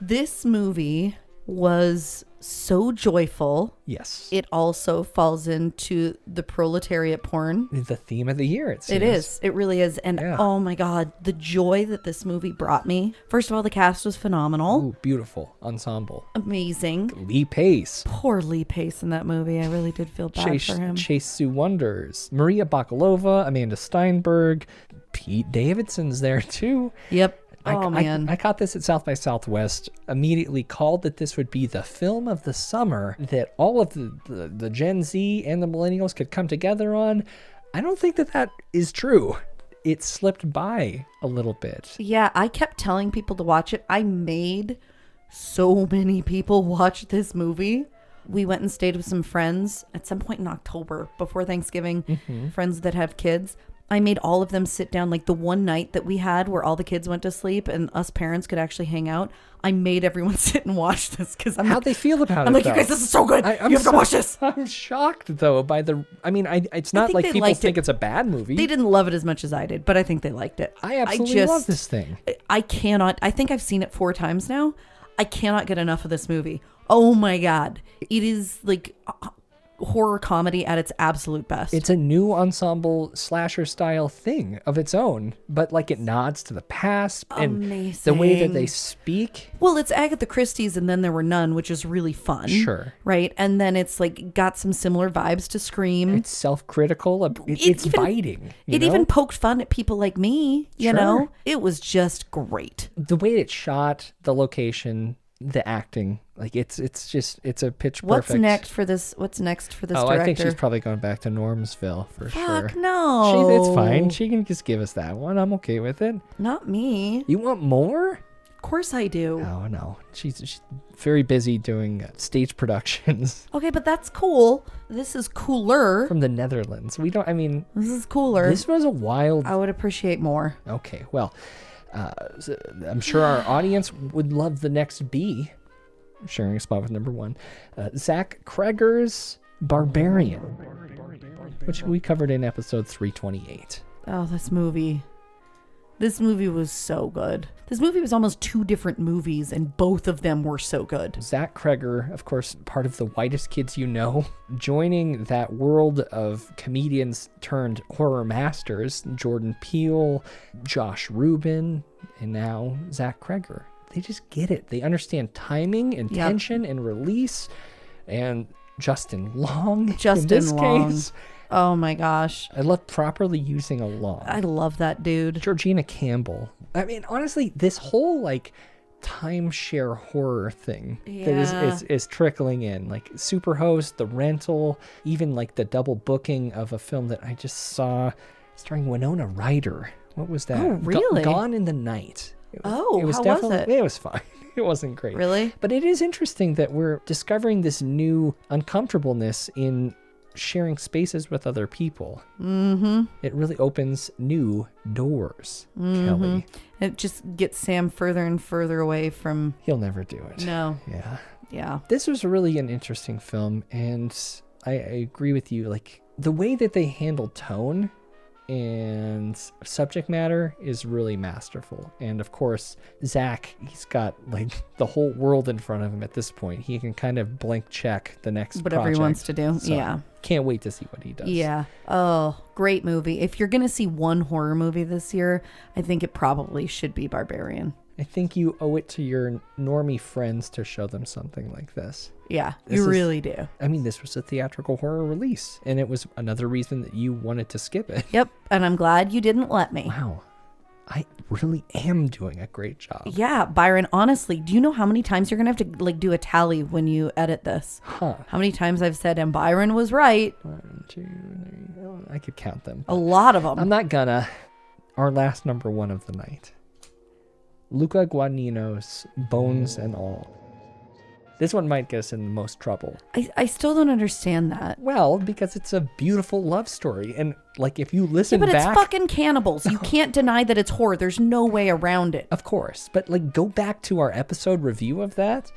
This movie was so joyful. Yes. It also falls into the proletariat porn. The theme of the year, it seems. It is. It really is. And Yeah. oh my God, the joy that this movie brought me. First of all, the cast was phenomenal. Ooh, beautiful ensemble. Amazing. Lee Pace. Poor Lee Pace in that movie. I really did feel bad for him. Chase Sue Wonders. Maria Bakalova, Amanda Steinberg. Pete Davidson's there too. Yep. I caught this at South by Southwest, immediately called that this would be the film of the summer that all of the Gen Z and the millennials could come together on. I don't think that is true. It slipped by a little bit. Yeah, I kept telling people to watch it. I made so many people watch this movie. We went and stayed with some friends at some point in October before Thanksgiving, friends that have kids. I made all of them sit down, like the one night that we had where all the kids went to sleep and us parents could actually hang out. I made everyone sit and watch this because How'd they feel about it? I'm like, though? you guys, this is so good. You have to watch this. I'm shocked though by the. I mean, it's not think like they people liked think it. it's a bad movie. They didn't love it as much as I did, but I think they liked it. I absolutely love this thing. I cannot. I think I've seen it 4 times now. I cannot get enough of this movie. Oh my God. It is like horror comedy at its absolute best. It's a new ensemble slasher style thing of its own, but like it nods to the past and the way that they speak. Well, it's Agatha Christie's and Then There Were None, which is really fun. Sure. Right? And then it's like got some similar vibes to Scream. It's self-critical. It's even, biting. It even poked fun at people like me, you know? It was just great. The way it's shot, the location, the acting, like it's a pitch perfect. What's next for this director? I think she's probably going back to Normsville for sure. Fuck no. It's fine. She can just give us that one. I'm okay with it. Not me. You want more? Of course I do. Oh no. She's very busy doing stage productions. Okay, but that's cool. This is cooler. From the Netherlands. This is cooler. This was a wild. I would appreciate more. Okay, well, I'm sure our audience would love the next B, sharing a spot with number 1. Zach Kreger's Barbarian, which we covered in episode 328. Oh, this movie was so good. This movie was almost 2 different movies, and both of them were so good. Zach Kreger, of course, part of the Whitest Kids You Know, joining that world of comedians turned horror masters, Jordan Peele, Josh Rubin, and now Zach Kreger. They just get it. They understand timing and tension and release. And Justin Long, in this case. Oh my gosh. I love properly using a long. I love that dude. Georgina Campbell. I mean, honestly, this whole like timeshare horror thing that is trickling in, like Superhost, The Rental, even like the double booking of a film that I just saw starring Winona Ryder. What was that? Oh, really? Gone in the Night. How was it? It was fine. It wasn't great. Really? But it is interesting that we're discovering this new uncomfortableness in sharing spaces with other people. Mm-hmm. It really opens new doors, Kelly. It just gets Sam further and further away from... He'll never do it. No. Yeah. This was really an interesting film, and I agree with you. Like, the way that they handled tone and subject matter is really masterful. And of course, Zach, he's got like the whole world in front of him at this point. He can kind of blank check the next whatever project. He wants to do. So, yeah. Can't wait to see what he does. Yeah. Oh, great movie. If you're going to see one horror movie this year, I think it probably should be Barbarian. I think you owe it to your normie friends to show them something like this. Yeah, you really do. I mean, this was a theatrical horror release, and it was another reason that you wanted to skip it. Yep, and I'm glad you didn't let me. Wow. I really am doing a great job. Yeah, Byron, honestly, do you know how many times you're going to have to like do a tally when you edit this? Huh. How many times I've said, and Byron was right? 1, 2, 3, I could count them. A lot of them. I'm not gonna. Our last number 1 of the night. Luca Guadagnino's Bones and All. This one might get us in the most trouble. I still don't understand that. Well, because it's a beautiful love story. And, like, if you listen but back... it's fucking cannibals. You can't deny that it's horror. There's no way around it. Of course. But, like, go back to our episode review of that.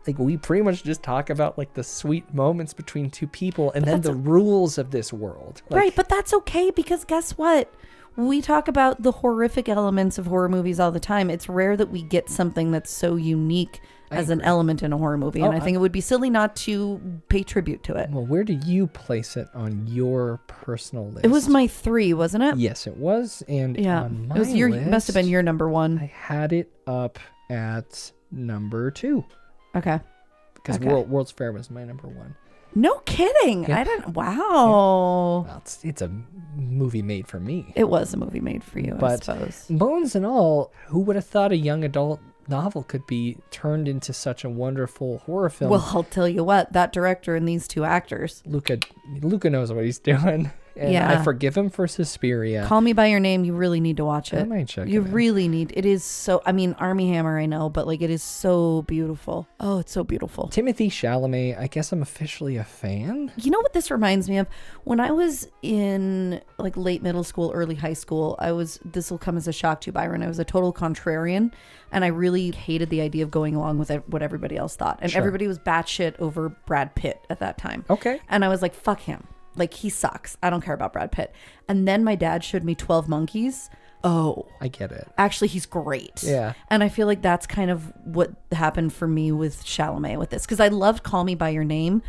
Like, we pretty much just talk about, like, the sweet moments between 2 people and then the rules of this world. Like, right, but that's okay because guess what? We talk about the horrific elements of horror movies all the time. It's rare that we get something that's so unique as an element in a horror movie. And I think it would be silly not to pay tribute to it. Well, where do you place it on your personal list? It was my 3, wasn't it? Yes, it was. And Yeah. on my It was your list, must have been your number 1. I had it up at number 2. Okay. Because Okay. World's Fair was my number 1. No kidding. Yeah. I didn't. Wow. Well, it's a movie made for me. It was a movie made for you, I But suppose. bones and all, who would have thought a young adult novel could be turned into such a wonderful horror film? Well, I'll tell you what, that director and these 2 actors. Luca knows what he's doing. And Yeah. I forgive him for Suspiria. Call Me By Your Name, you really need to watch it. I might check You it out. really need. It is so, I mean, Armie Hammer, I know, but like it is so beautiful. Oh, it's so beautiful. Timothée Chalamet, I guess I'm officially a fan. You know what this reminds me of? When I was in like late middle school, early high school, this will come as a shock to you, Byron. I was a total contrarian and I really hated the idea of going along with what everybody else thought. And Sure. everybody was batshit over Brad Pitt at that time. Okay. And I was like, fuck him. Like, he sucks. I don't care about Brad Pitt. And then my dad showed me 12 Monkeys. Oh, I get it. actually, he's great. Yeah. And I feel like that's kind of what happened for me with Chalamet with this. Because I loved Call Me By Your Name,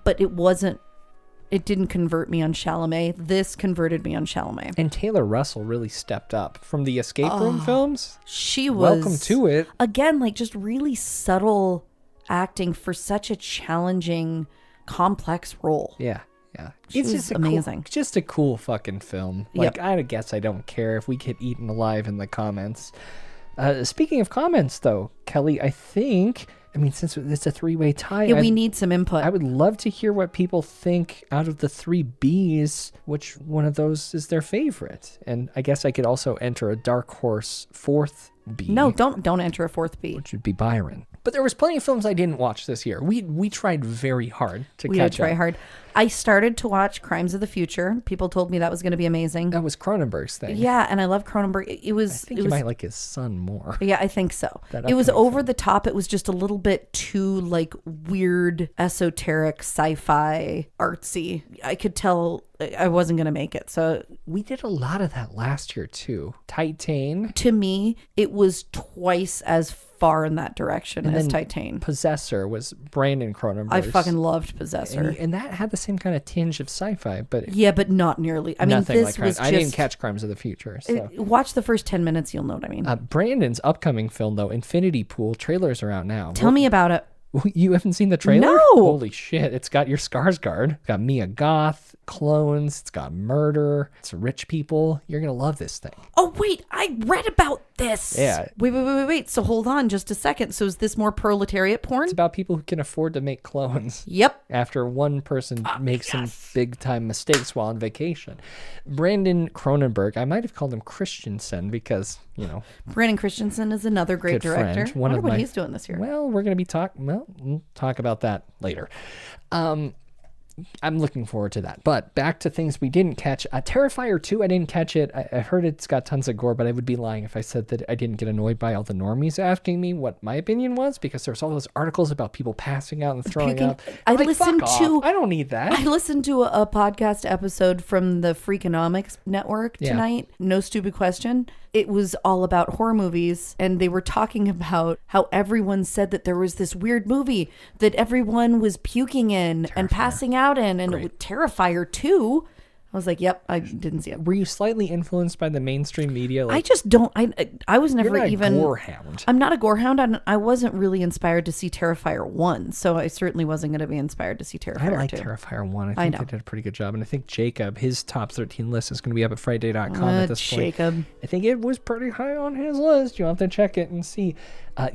but it didn't convert me on Chalamet. This converted me on Chalamet. And Taylor Russell really stepped up from the escape room films. She was... Welcome to it. Again, like, just really subtle acting for such a challenging, complex role. Yeah. Yeah. She was just amazing. Just a cool fucking film. Yep. Like, I guess I don't care if we get eaten alive in the comments. Speaking of comments, though, Kelly, since it's a 3-way tie, Yeah, we need some input. I would love to hear what people think out of the 3 Bs, which one of those is their favorite. And I guess I could also enter a dark horse 4th B. No, don't enter a 4th B. Which would be Byron. But there was plenty of films I didn't watch this year. We tried very hard to We catch did try up. hard. I started to watch Crimes of the Future. People told me that was going to be amazing. That was Cronenberg's thing. Yeah, and I love Cronenberg. It was. I think it you was, might like his son more. Yeah, I think so. That It was upcoming over the top. It was just a little bit too like weird, esoteric, sci-fi, artsy. I could tell I wasn't going to make it. So We did a lot of that last year, too. Titan. to me, it was twice as far in that direction as Titan. Possessor was Brandon Cronenberg's. I fucking loved Possessor. And that had the same kind of tinge of sci-fi, but Yeah, but not nearly. I mean, nothing this like was Crimes. I didn't catch Crimes of the Future. So. Watch the first 10 minutes, you'll know what I mean. Brandon's upcoming film, though, Infinity Pool, trailers are out now. Tell me about it. You haven't seen the trailer? No. Holy shit. It's got your Skarsgård. It's got Mia Goth, clones. It's got murder. It's rich people. You're going to love this thing. Oh, wait, I read about this. Yeah. Wait. So hold on just a second. So is this more proletariat porn? It's about people who can afford to make clones. Yep. After one person makes some big time mistakes while on vacation. Brandon Cronenberg, I might have called him Christensen because, Brandon Christensen is another great good director. friend. One Wonder of what my, he's doing this year. Well, we're going to be we'll talk about that later. I'm looking forward to that. But back to things we didn't catch. Terrifier 2, I didn't catch it. I heard it's got tons of gore, but I would be lying if I said that I didn't get annoyed by all the normies asking me what my opinion was, because there's all those articles about people passing out and throwing Puking. up. I I'm like, listened fuck to- off. I don't need that. I listened to a podcast episode from the Freakonomics Network Yeah. tonight. No Stupid Question. It was all about horror movies, and they were talking about how everyone said that there was this weird movie that everyone was puking in and passing out in, and it was Terrifier 2. I was like, yep, I didn't see it. Were you slightly influenced by the mainstream media? I just don't. I was never you're not even a gore hound. I'm not a gorehound, and I wasn't really inspired to see Terrifier 1, so I certainly wasn't going to be inspired to see Terrifier 2. I like Terrifier 1. I think they did a pretty good job. And I think Jacob, his top 13 list is going to be up at Frightday.com at this point. Jacob. I think it was pretty high on his list. You'll have to check it and see.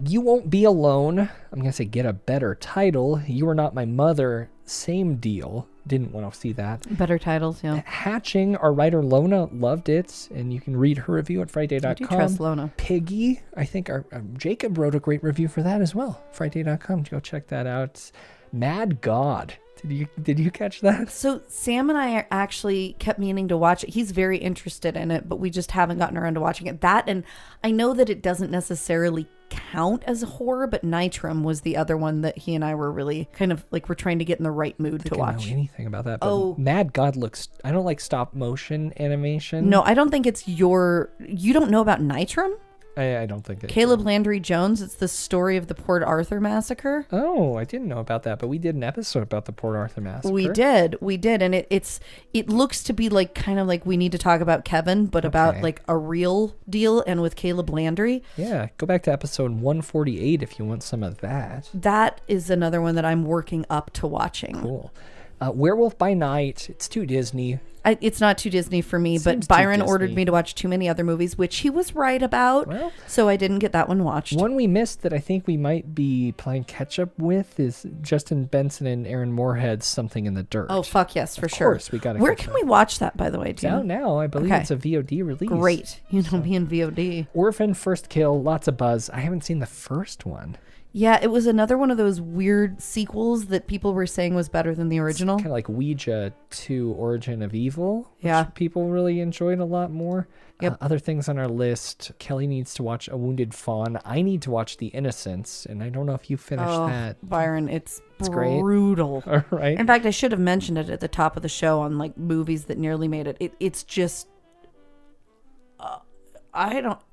You Won't Be Alone. I'm going to say get a better title. You Are Not My Mother. Same deal. Didn't want to see that. Better titles, yeah. Hatching, our writer Lona loved it, and you can read her review at Frightday.com. I do trust Lona. Piggy, I think our Jacob wrote a great review for that as well. Frightday.com. Go check that out. Mad God. Did you catch that? So Sam and I actually kept meaning to watch it. He's very interested in it, but we just haven't gotten around to watching it. That, and I know that it doesn't necessarily count as a horror, but Nitram was the other one that he and I were really kind of like, we're trying to get in the right mood to I don't watch. know anything about that. But Mad God looks. I don't like stop motion animation. No, I don't think it's you don't know about Nitram? I don't think it. Caleb Landry Jones. It's the story of the Port Arthur massacre. Oh, I didn't know about that, but we did an episode about the Port Arthur massacre. We did, and it looks to be like kind of like we need to talk about Kevin, but about like a real deal, and with Caleb Landry. Yeah, go back to episode 148 if you want some of that. That is another one that I'm working up to watching. Cool. Werewolf by Night. It's too Disney. It's not too Disney for me, Seems but Byron ordered me to watch too many other movies, which he was right about. Well, so I didn't get that one watched. One we missed that I think we might be playing catch up with is Justin Benson and Aaron Moorhead's Something in the Dirt. Oh, fuck yes, for sure. Of course, we got to. Where can we watch that, by the way? It's out now. I believe it's a VOD release. Great. You know me in VOD. Orphan, First Kill, lots of buzz. I haven't seen the first one. Yeah, it was another one of those weird sequels that people were saying was better than the original. Kind of like Ouija 2 Origin of Evil, which people really enjoyed a lot more. Yep. Other things on our list. Kelly needs to watch A Wounded Fawn. I need to watch The Innocents, and I don't know if you finished that. Byron, it's great. brutal. All right. In fact, I should have mentioned it at the top of the show on like movies that nearly made it. It's just...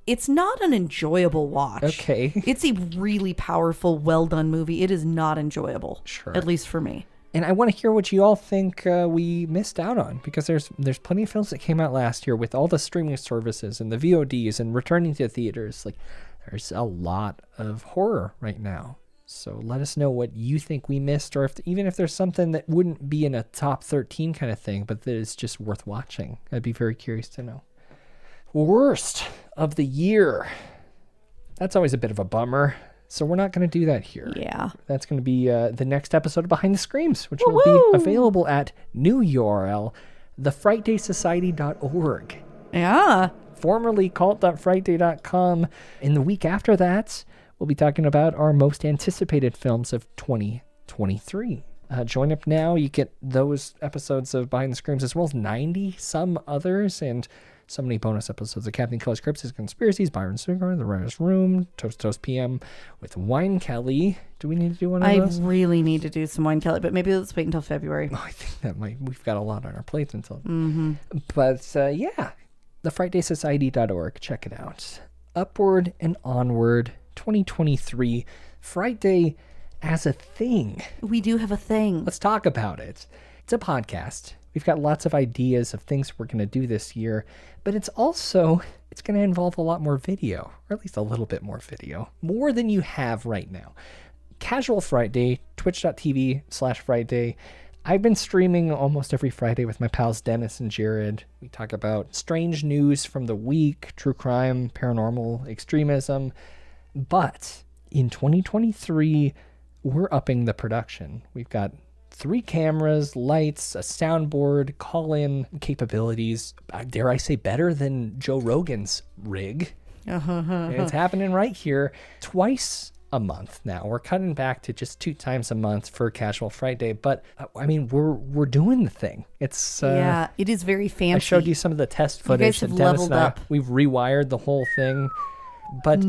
it's not an enjoyable watch. Okay. It's a really powerful, well done movie. It is not enjoyable. Sure. At least for me. And I want to hear what you all think we missed out on, because there's plenty of films that came out last year with all the streaming services and the VODs and returning to theaters. Like, there's a lot of horror right now. So let us know what you think we missed, or even if there's something that wouldn't be in a top 13 kind of thing, but that is just worth watching. I'd be very curious to know. Worst of the year. That's always a bit of a bummer. So we're not going to do that here. Yeah. That's going to be the next episode of Behind the Screams, which will be available at new URL, thefrightdaysociety.org. Yeah. Formerly cult.frightday.com. In the week after that, we'll be talking about our most anticipated films of 2023. Join up now. You get those episodes of Behind the Screams as well as 90 some others, and so many bonus episodes of Captain Kelly's Cryptids, Conspiracies, Byron Cigar, The Writer's Room, Toast PM with Wine Kelly. Do we need to do one of those? I really need to do some Wine Kelly, but maybe let's wait until February. I think that we've got a lot on our plates until. Mm-hmm. But yeah, thefrightdaysociety.org. Check it out. Upward and Onward 2023. Frightday as a thing. We do have a thing. Let's talk about it. It's a podcast. We've got lots of ideas of things we're going to do this year, but it's going to involve a lot more video, or at least a little bit more video, more than you have right now. Casual Frightday, twitch.tv/Frightday. I've been streaming almost every Friday with my pals Dennis and Jared. We talk about strange news from the week, true crime, paranormal, extremism. But in 2023, we're upping the production. We've got 3 cameras, lights, a soundboard, call-in capabilities. Dare I say better than Joe Rogan's rig. It's happening right here. Twice a month now. We're cutting back to just 2 times a month for Casual Friday. But I mean, we're doing the thing. It's yeah, it is very fancy. I showed you some of the test footage. You guys have Dennis leveled and I, up. we've rewired the whole thing. But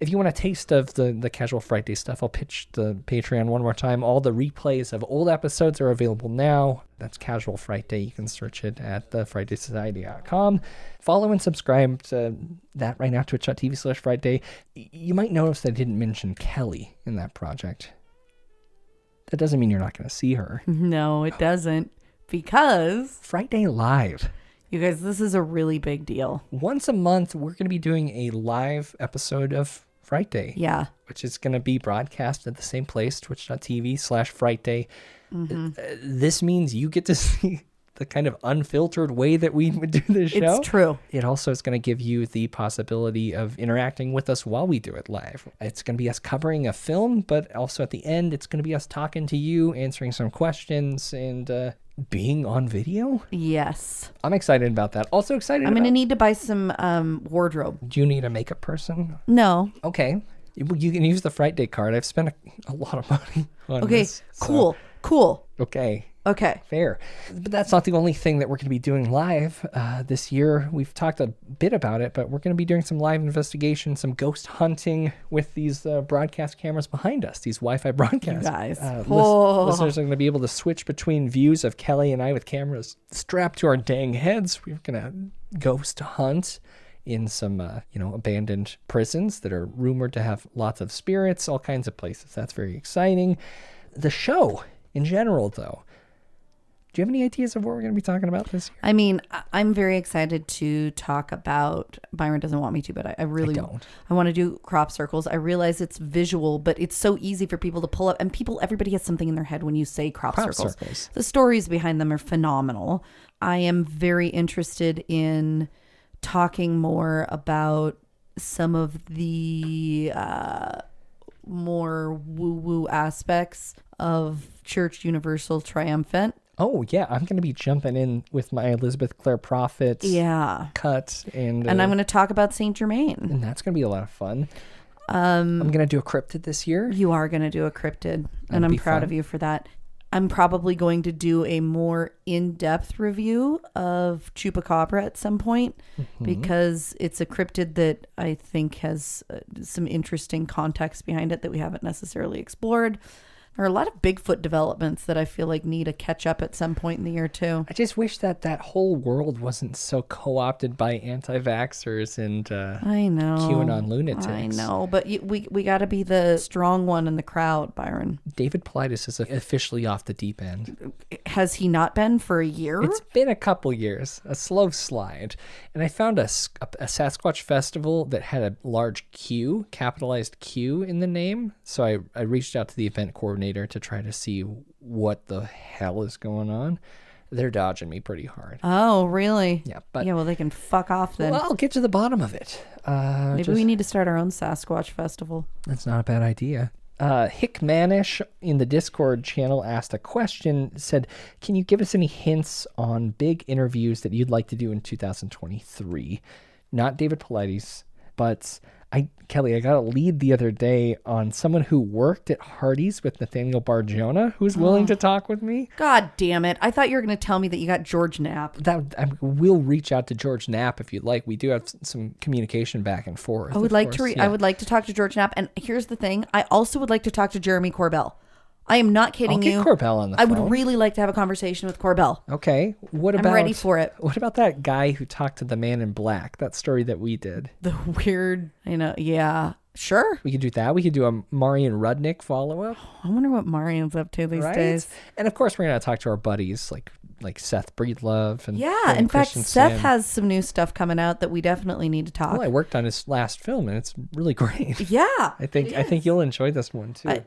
if you want a taste of the Casual Friday stuff, I'll pitch the Patreon one more time. All the replays of old episodes are available now. That's Casual Friday. You can search it at thefrightdaysociety.com. Follow and subscribe to that right now, twitch.tv/Frightday. You might notice that I didn't mention Kelly in that project. That doesn't mean you're not going to see her. No, it doesn't. Because Frightday Live. You guys, this is a really big deal. Once a month, we're going to be doing a live episode of Frightday. Yeah. Which is going to be broadcast at the same place, twitch.tv/Frightday. This means you get to see the kind of unfiltered way that we would do this show. It's true. It also is going to give you the possibility of interacting with us while we do it live. It's going to be us covering a film, but also at the end, it's going to be us talking to you, answering some questions, and being on video. Yes. I'm excited about that. Also excited I'm going to need to buy some wardrobe. Do you need a makeup person? No. Okay. You can use the Frightday card. I've spent a lot of money on this. Cool. Okay. Okay. Fair. But that's not the only thing that we're going to be doing live this year. We've talked a bit about it, but we're going to be doing some live investigation, some ghost hunting with these broadcast cameras behind us, these Wi-Fi broadcasts. You guys. Listeners are going to be able to switch between views of Kelly and I with cameras strapped to our dang heads. We're going to ghost hunt in some, abandoned prisons that are rumored to have lots of spirits, all kinds of places. That's very exciting. The show in general, though. Do you have any ideas of what we're going to be talking about this year? I mean, I'm very excited to talk about, Byron doesn't want me to, but I really don't. I want to do crop circles. I realize it's visual, but it's so easy for people to pull up. And everybody has something in their head when you say crop circles. The stories behind them are phenomenal. I am very interested in talking more about some of the more woo-woo aspects of Church Universal Triumphant. Oh, yeah. I'm going to be jumping in with my Elizabeth Clare Prophet cut. And I'm going to talk about Saint Germain. And that's going to be a lot of fun. I'm going to do a cryptid this year. You are going to do a cryptid, and I'm proud of you for that. I'm probably going to do a more in-depth review of Chupacabra at some point because it's a cryptid that I think has some interesting context behind it that we haven't necessarily explored. There are a lot of Bigfoot developments that I feel like need a catch up at some point in the year too. I just wish that whole world wasn't so co-opted by anti-vaxxers and I know QAnon lunatics. I know, but we got to be the strong one in the crowd, Byron. David Paulides is officially off the deep end. Has he not been for a year? It's been a couple years, a slow slide. And I found a Sasquatch festival that had a large Q, capitalized Q in the name. So I reached out to the event coordinator to try to see what the hell is going on. They're dodging me pretty hard. Oh, really? Yeah, well, they can fuck off then. Well, I'll get to the bottom of it. Maybe we need to start our own Sasquatch festival. That's not a bad idea. Hickmanish in the Discord channel asked a question, said, can you give us any hints on big interviews that you'd like to do in 2023? Not David Paulides, but Kelly, I got a lead the other day on someone who worked at Hardee's with Nathaniel Barjona, who's willing to talk with me. God damn it. I thought you were going to tell me that you got George Knapp. We'll reach out to George Knapp if you'd like. We do have some communication back and forth. I would like to talk to George Knapp. And here's the thing. I also would like to talk to Jeremy Corbell. I am not kidding you. I'll get Corbell on the phone. I would really like to have a conversation with Corbell. Okay. I'm ready for it. What about that guy who talked to the man in black? That story that we did. The weird, yeah. Sure. We could do that. We could do a Marian Rudnick follow-up. I wonder what Marian's up to these days. And of course, we're going to talk to our buddies like Seth Breedlove. And in fact, Seth has some new stuff coming out that we definitely need to talk. Well, I worked on his last film, and it's really great. Yeah. I think you'll enjoy this one, too.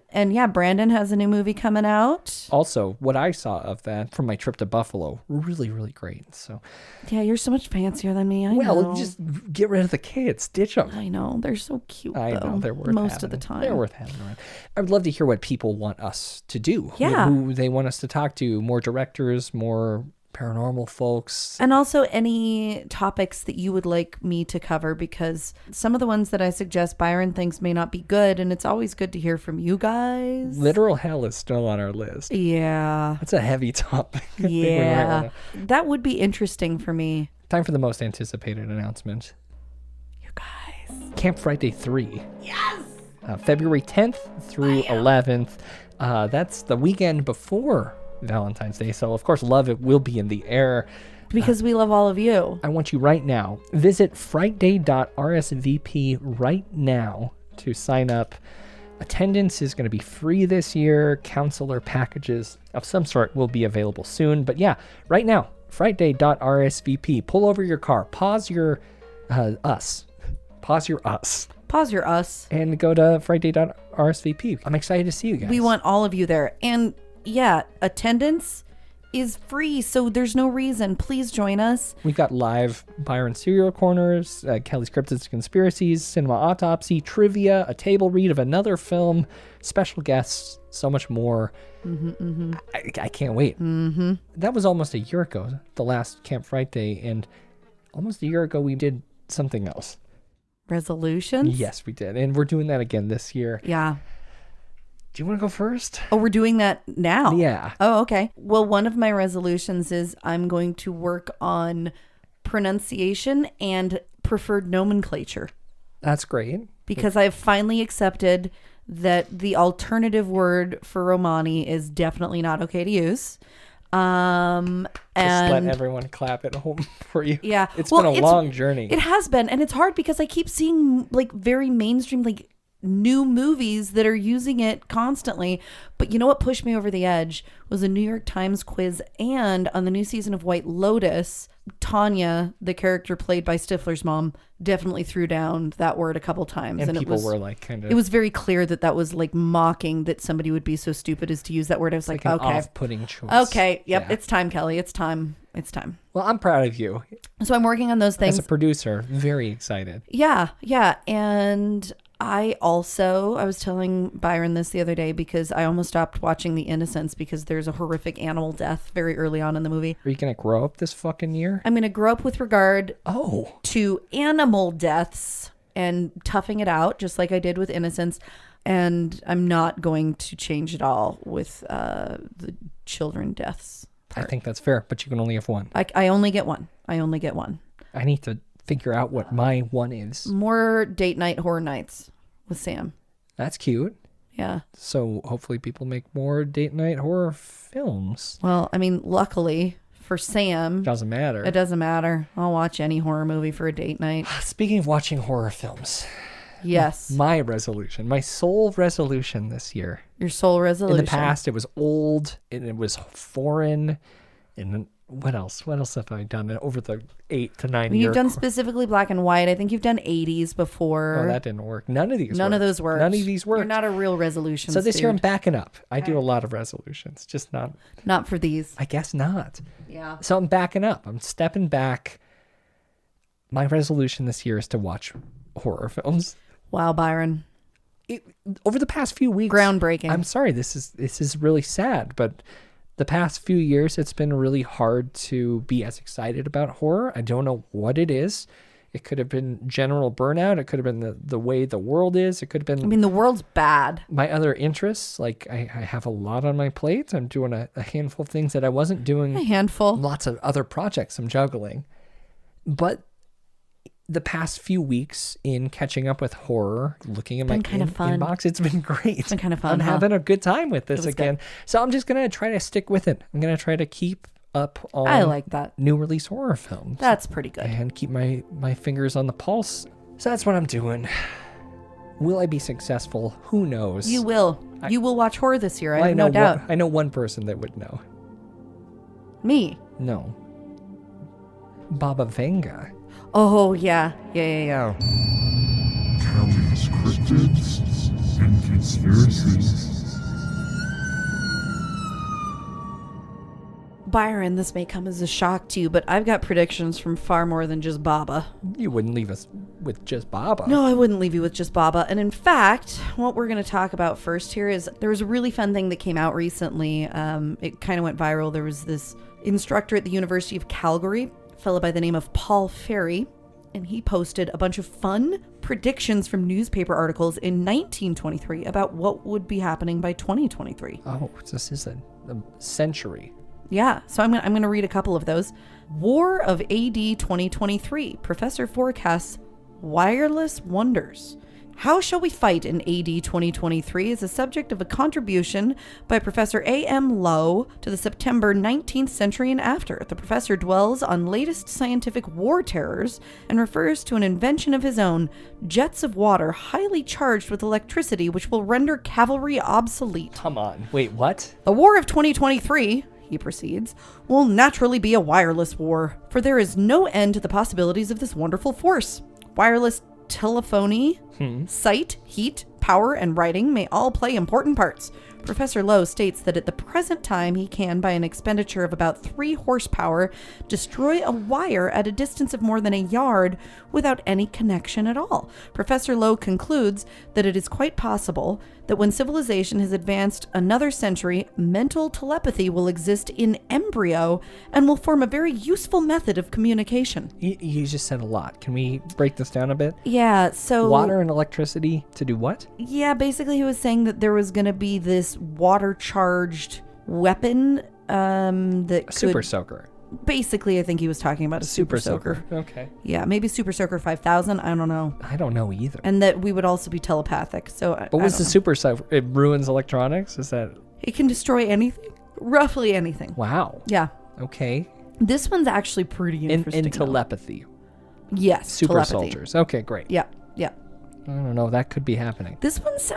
Brandon has a new movie coming out. Also, what I saw of that from my trip to Buffalo, really, really great. So, yeah, you're so much fancier than me. I know. Well, just get rid of the kids. Ditch them. I know. They're so cute, I know. They're worth most of the time. They're worth having around. I would love to hear what people want us to do. Yeah. Who they want us to talk to. More directors, more paranormal folks. And also any topics that you would like me to cover, because some of the ones that I suggest Byron thinks may not be good, and it's always good to hear from you guys. Literal hell is still on our list. Yeah. That's a heavy topic. Yeah. That would be interesting for me. Time for the most anticipated announcement. You guys. Camp Frightday 3. Yes! February 10th through 11th. That's the weekend before Valentine's Day. So, of course, love it will be in the air. Because we love all of you. I want you right now. Visit frightday.rsvp right now to sign up. Attendance is going to be free this year. Counselor packages of some sort will be available soon. But yeah, right now, frightday.rsvp. Pull over your car. Pause your us. Pause your us. Pause your us. And go to frightday.rsvp. I'm excited to see you guys. We want all of you there. And yeah, attendance is free, so there's no reason. Please join us. We've got live Byron Serial Corners, Kelly's Cryptids and Conspiracies, Cinema Autopsy, trivia, a table read of another film, special guests, so much more. I can't wait. That was almost a year ago, the last Camp Frightday, and almost a year ago we did something else. Resolutions? Yes, we did, and we're doing that again this year. Yeah. Do you want to go first? Oh, we're doing that now? Yeah. Oh, okay. Well, one of my resolutions is I'm going to work on pronunciation and preferred nomenclature. That's great. Because I've finally accepted that the alternative word for Romani is definitely not okay to use. And Just let everyone clap at home for you. Yeah. It's been a long journey. It has been. And it's hard because I keep seeing like very mainstream, like new movies that are using it constantly. But you know what pushed me over the edge was a New York Times quiz, and on the new season of White Lotus, Tanya, the character played by Stifler's mom, definitely threw down that word a couple times. And people it was, were like kind of... It was very clear that was like mocking that somebody would be so stupid as to use that word. I was like an okay. off-putting choice. Okay. Yep. Yeah. It's time, Kelly. It's time. It's time. Well, I'm proud of you. So I'm working on those things. As a producer, very excited. Yeah. Yeah. And I was telling Byron this the other day because I almost stopped watching The Innocents because there's a horrific animal death very early on in the movie. Are you going to grow up this fucking year? I'm going to grow up with regard Oh. to animal deaths and toughing it out just like I did with Innocents. And I'm not going to change it all with the children deaths part. I think that's fair, but you can only have one. I only get one. I only get one. I need to figure out what my one is. More date night horror nights with Sam. That's cute. Yeah. So hopefully people make more date night horror films. Well, I mean, luckily for Sam, Doesn't matter. it doesn't matter. I'll watch any horror movie for a date night. Speaking of watching horror films, Yes. my sole resolution this year. Your sole resolution. In the past, it was old and it was foreign. And what else? What else have I done over the 8 to 9 years? You've done specifically black and white. I think you've done 80s before. Oh, that didn't work. None of these None of those worked. None of these worked. You're not a real resolution. So this year I'm backing up. I do a lot of resolutions, just not. Not for these. I guess not. Yeah. So I'm backing up. I'm stepping back. My resolution this year is to watch horror films. Wow, Byron. Over the past few weeks, Groundbreaking. I'm sorry, this is really sad, but the past few years it's been really hard to be as excited about horror. I don't know what it is. It could have been general burnout. It could have been the way the world is. It could have been... I mean, the world's bad. My other interests. Like, I have a lot on my plate. I'm doing a handful of things that I wasn't doing. A handful. Lots of other projects I'm juggling. But the past few weeks in catching up with horror, looking at my inbox, it's been great. It's been kind of fun. I'm having a good time with this again. Good. So I'm just going to try to stick with it. I'm going to try to keep up on I like that. new release horror films. That's pretty good. And keep my fingers on the pulse. So that's what I'm doing. Will I be successful? Who knows? You will. You will watch horror this year. I have no doubt. I know one person that would know. Me? No. Baba Vanga. Oh, yeah. Yeah. Kelly's cryptids and conspiracies. Byron, this may come as a shock to you, but I've got predictions from far more than just Baba. You wouldn't leave us with just Baba. No, I wouldn't leave you with just Baba. And in fact, what we're going to talk about first here is there was a really fun thing that came out recently. It kind of went viral. There was this instructor at the University of Calgary, a fellow by the name of Paul Ferry, and he posted a bunch of fun predictions from newspaper articles in 1923 about what would be happening by 2023. Oh, this is a century. Yeah, so I'm going to read a couple of those. War of AD 2023. Professor forecasts wireless wonders. How shall we fight in AD 2023 is the subject of a contribution by Professor A.M. Lowe to the September 19th century and after. The professor dwells on latest scientific war terrors and refers to an invention of his own, jets of water highly charged with electricity which will render cavalry obsolete. Come on. Wait, what? The war of 2023, he proceeds, will naturally be a wireless war, for there is no end to the possibilities of this wonderful force. Wireless telephony, sight, heat, power, and writing may all play important parts. Professor Lowe states that at the present time he can, by an expenditure of about 3 horsepower, destroy a wire at a distance of more than a yard without any connection at all. Professor Lowe concludes that it is quite possible that when civilization has advanced another century, mental telepathy will exist in embryo and will form a very useful method of communication. You just said a lot. Can we break this down a bit? Yeah, so... Water and electricity to do what? Yeah, basically he was saying that there was going to be this water-charged weapon that could... Super soaker. Basically, I think he was talking about a super soaker. Okay. Yeah, maybe Super Soaker 5000. I don't know. I don't know either. And that we would also be telepathic. So, But what's the super soaker? It ruins electronics? Is that... It can destroy anything. Roughly anything. Wow. Yeah. Okay. This one's actually pretty interesting. In telepathy. Yes. Super telepathy. soldiers. Okay, great. Yeah. Yeah. I don't know. That could be happening. This one's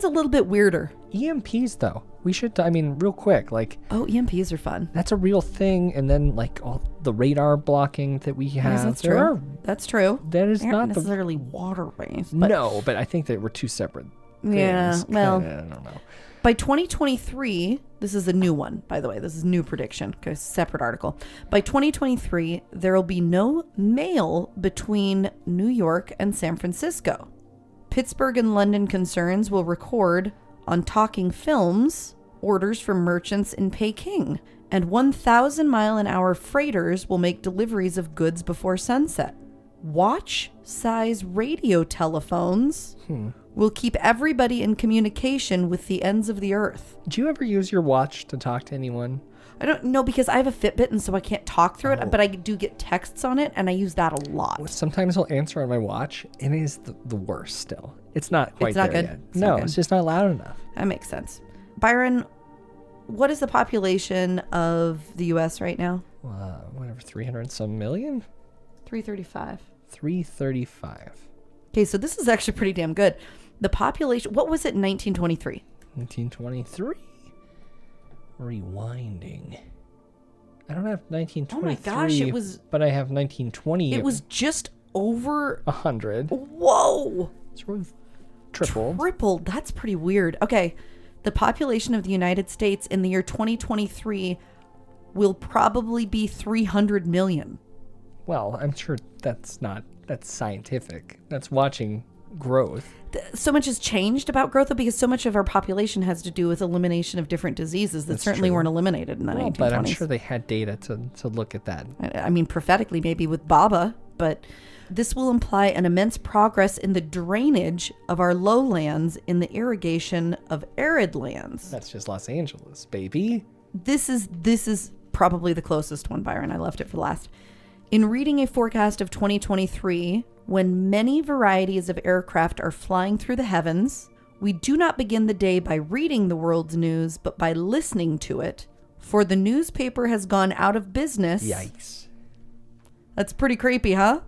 a little bit weirder. EMPs, though. We should, real quick, Oh, EMPs are fun. that's a real thing. And then, all the radar blocking that we have. Yes, that's true. That's true. That is They not aren't the... necessarily water-based. No, but I think that we're two separate things. Yeah, well... Kinda, I don't know. By 2023, this is a new one, by the way. This is a new prediction. Okay, separate article. By 2023, there will be no mail between New York and San Francisco. Pittsburgh and London concerns will record on talking films orders from merchants in Peking, and 1,000-mile-an-hour freighters will make deliveries of goods before sunset. Watch-size radio telephones will keep everybody in communication with the ends of the earth. Do you ever use your watch to talk to anyone? I don't know because I have a Fitbit and so I can't talk through it, but I do get texts on it and I use that a lot. Sometimes I'll answer on my watch, and it is the worst still. It's not quite It's not there good. yet. It's not good. It's just not loud enough. That makes sense. Byron, what is the population of the U.S. right now? 300 some million? 335. 335. Okay, so this is actually pretty damn good. The population, what was it in 1923? 1923? Rewinding. I don't have 1923. Oh my gosh, it was... But I have 1920. It was just over... 100. Whoa! It's really tripled. Tripled. That's pretty weird. Okay, the population of the United States in the year 2023 will probably be 300 million. Well, I'm sure that's scientific. That's watching growth. So much has changed about growth though, because so much of our population has to do with elimination of different diseases that That's certainly true. weren't eliminated in the 1920s. But I'm sure they had data to look at that. I mean, prophetically, maybe with Baba, but this will imply an immense progress in the drainage of our lowlands in the irrigation of arid lands. That's just Los Angeles, baby. This is probably the closest one, Byron. I left it for last. In reading a forecast of 2023, when many varieties of aircraft are flying through the heavens, we do not begin the day by reading the world's news, but by listening to it. For the newspaper has gone out of business. Yikes. That's pretty creepy, huh?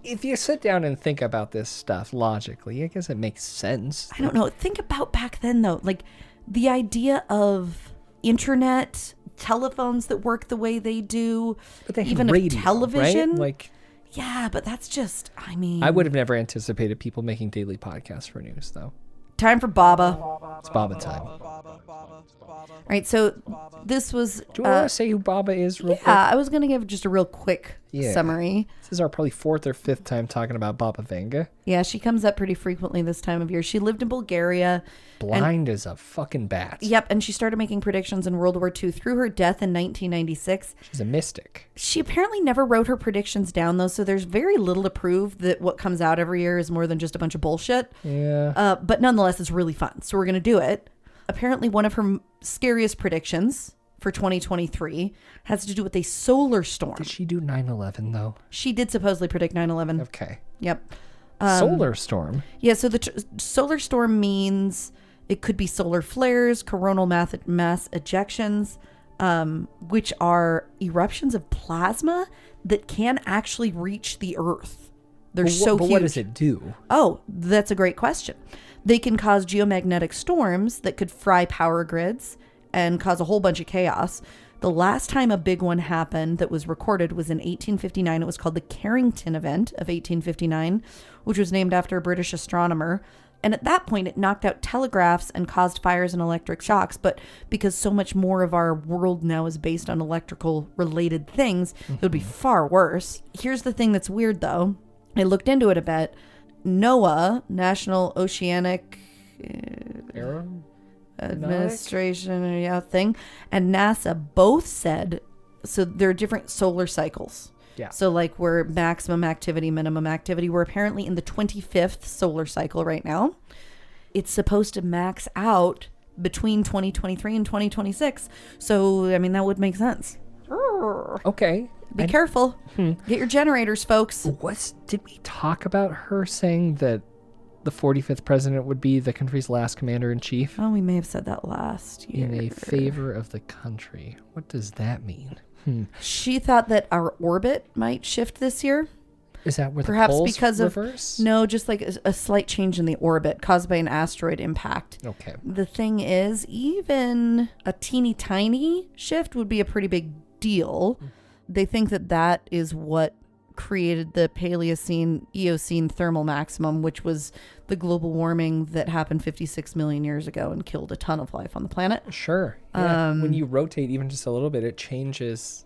If you sit down and think about this stuff logically, I guess it makes sense. I don't know. Think about back then, though. Like, the idea of internet, telephones that work the way they do, But they had even radio, of television. right? Yeah, but that's just, I mean... I would have never anticipated people making daily podcasts for news, though. Time for Baba. It's Baba time. All right, so this was... Do you want to say who Baba is real quick? I was going to give just a real quick Yeah. summary. This is our probably 4th or 5th time talking about Baba Vanga. Yeah, she comes up pretty frequently this time of year. She lived in Bulgaria. Blind as a fucking bat. Yep, and she started making predictions in World War II through her death in 1996. She's a mystic. She apparently never wrote her predictions down, though, so there's very little to prove that what comes out every year is more than just a bunch of bullshit. Yeah. But nonetheless, it's really fun, so we're going to do it. Apparently, one of her scariest predictions for 2023 has to do with a solar storm. Did she do 9/11 though? She did supposedly predict 9/11. Okay. Yep. Solar storm. Yeah, so the solar storm means it could be solar flares, coronal mass ejections, which are eruptions of plasma that can actually reach the Earth. They're so But huge. what does it do? Oh, that's a great question. They can cause geomagnetic storms that could fry power grids and cause a whole bunch of chaos. The last time a big one happened that was recorded was in 1859. It was called the Carrington event of 1859, which was named after a British astronomer. And at that point, it knocked out telegraphs and caused fires and electric shocks. But because so much more of our world now is based on electrical related things, it would be far worse. Here's the thing that's weird, though. I looked into it a bit. NOAA, National Oceanic Administration thing, and NASA both said, so there are different solar cycles. Yeah. So like we're maximum activity, minimum activity. We're apparently in the 25th solar cycle right now. It's supposed to max out between 2023 and 2026. So, I mean, that would make sense. Okay. Be careful. Get your generators, folks. Did we talk about her saying that the 45th president would be the country's last commander-in-chief? Oh, we may have said that last year. In a favor of the country. What does that mean? She thought that our orbit might shift this year. Is that where Perhaps the poles because reverse? No, just like a slight change in the orbit caused by an asteroid impact. Okay. The thing is, even a teeny tiny shift would be a pretty big deal. They think that that is what created the Paleocene, Eocene thermal maximum, which was the global warming that happened 56 million years ago and killed a ton of life on the planet. Sure. Yeah. When you rotate even just a little bit, it changes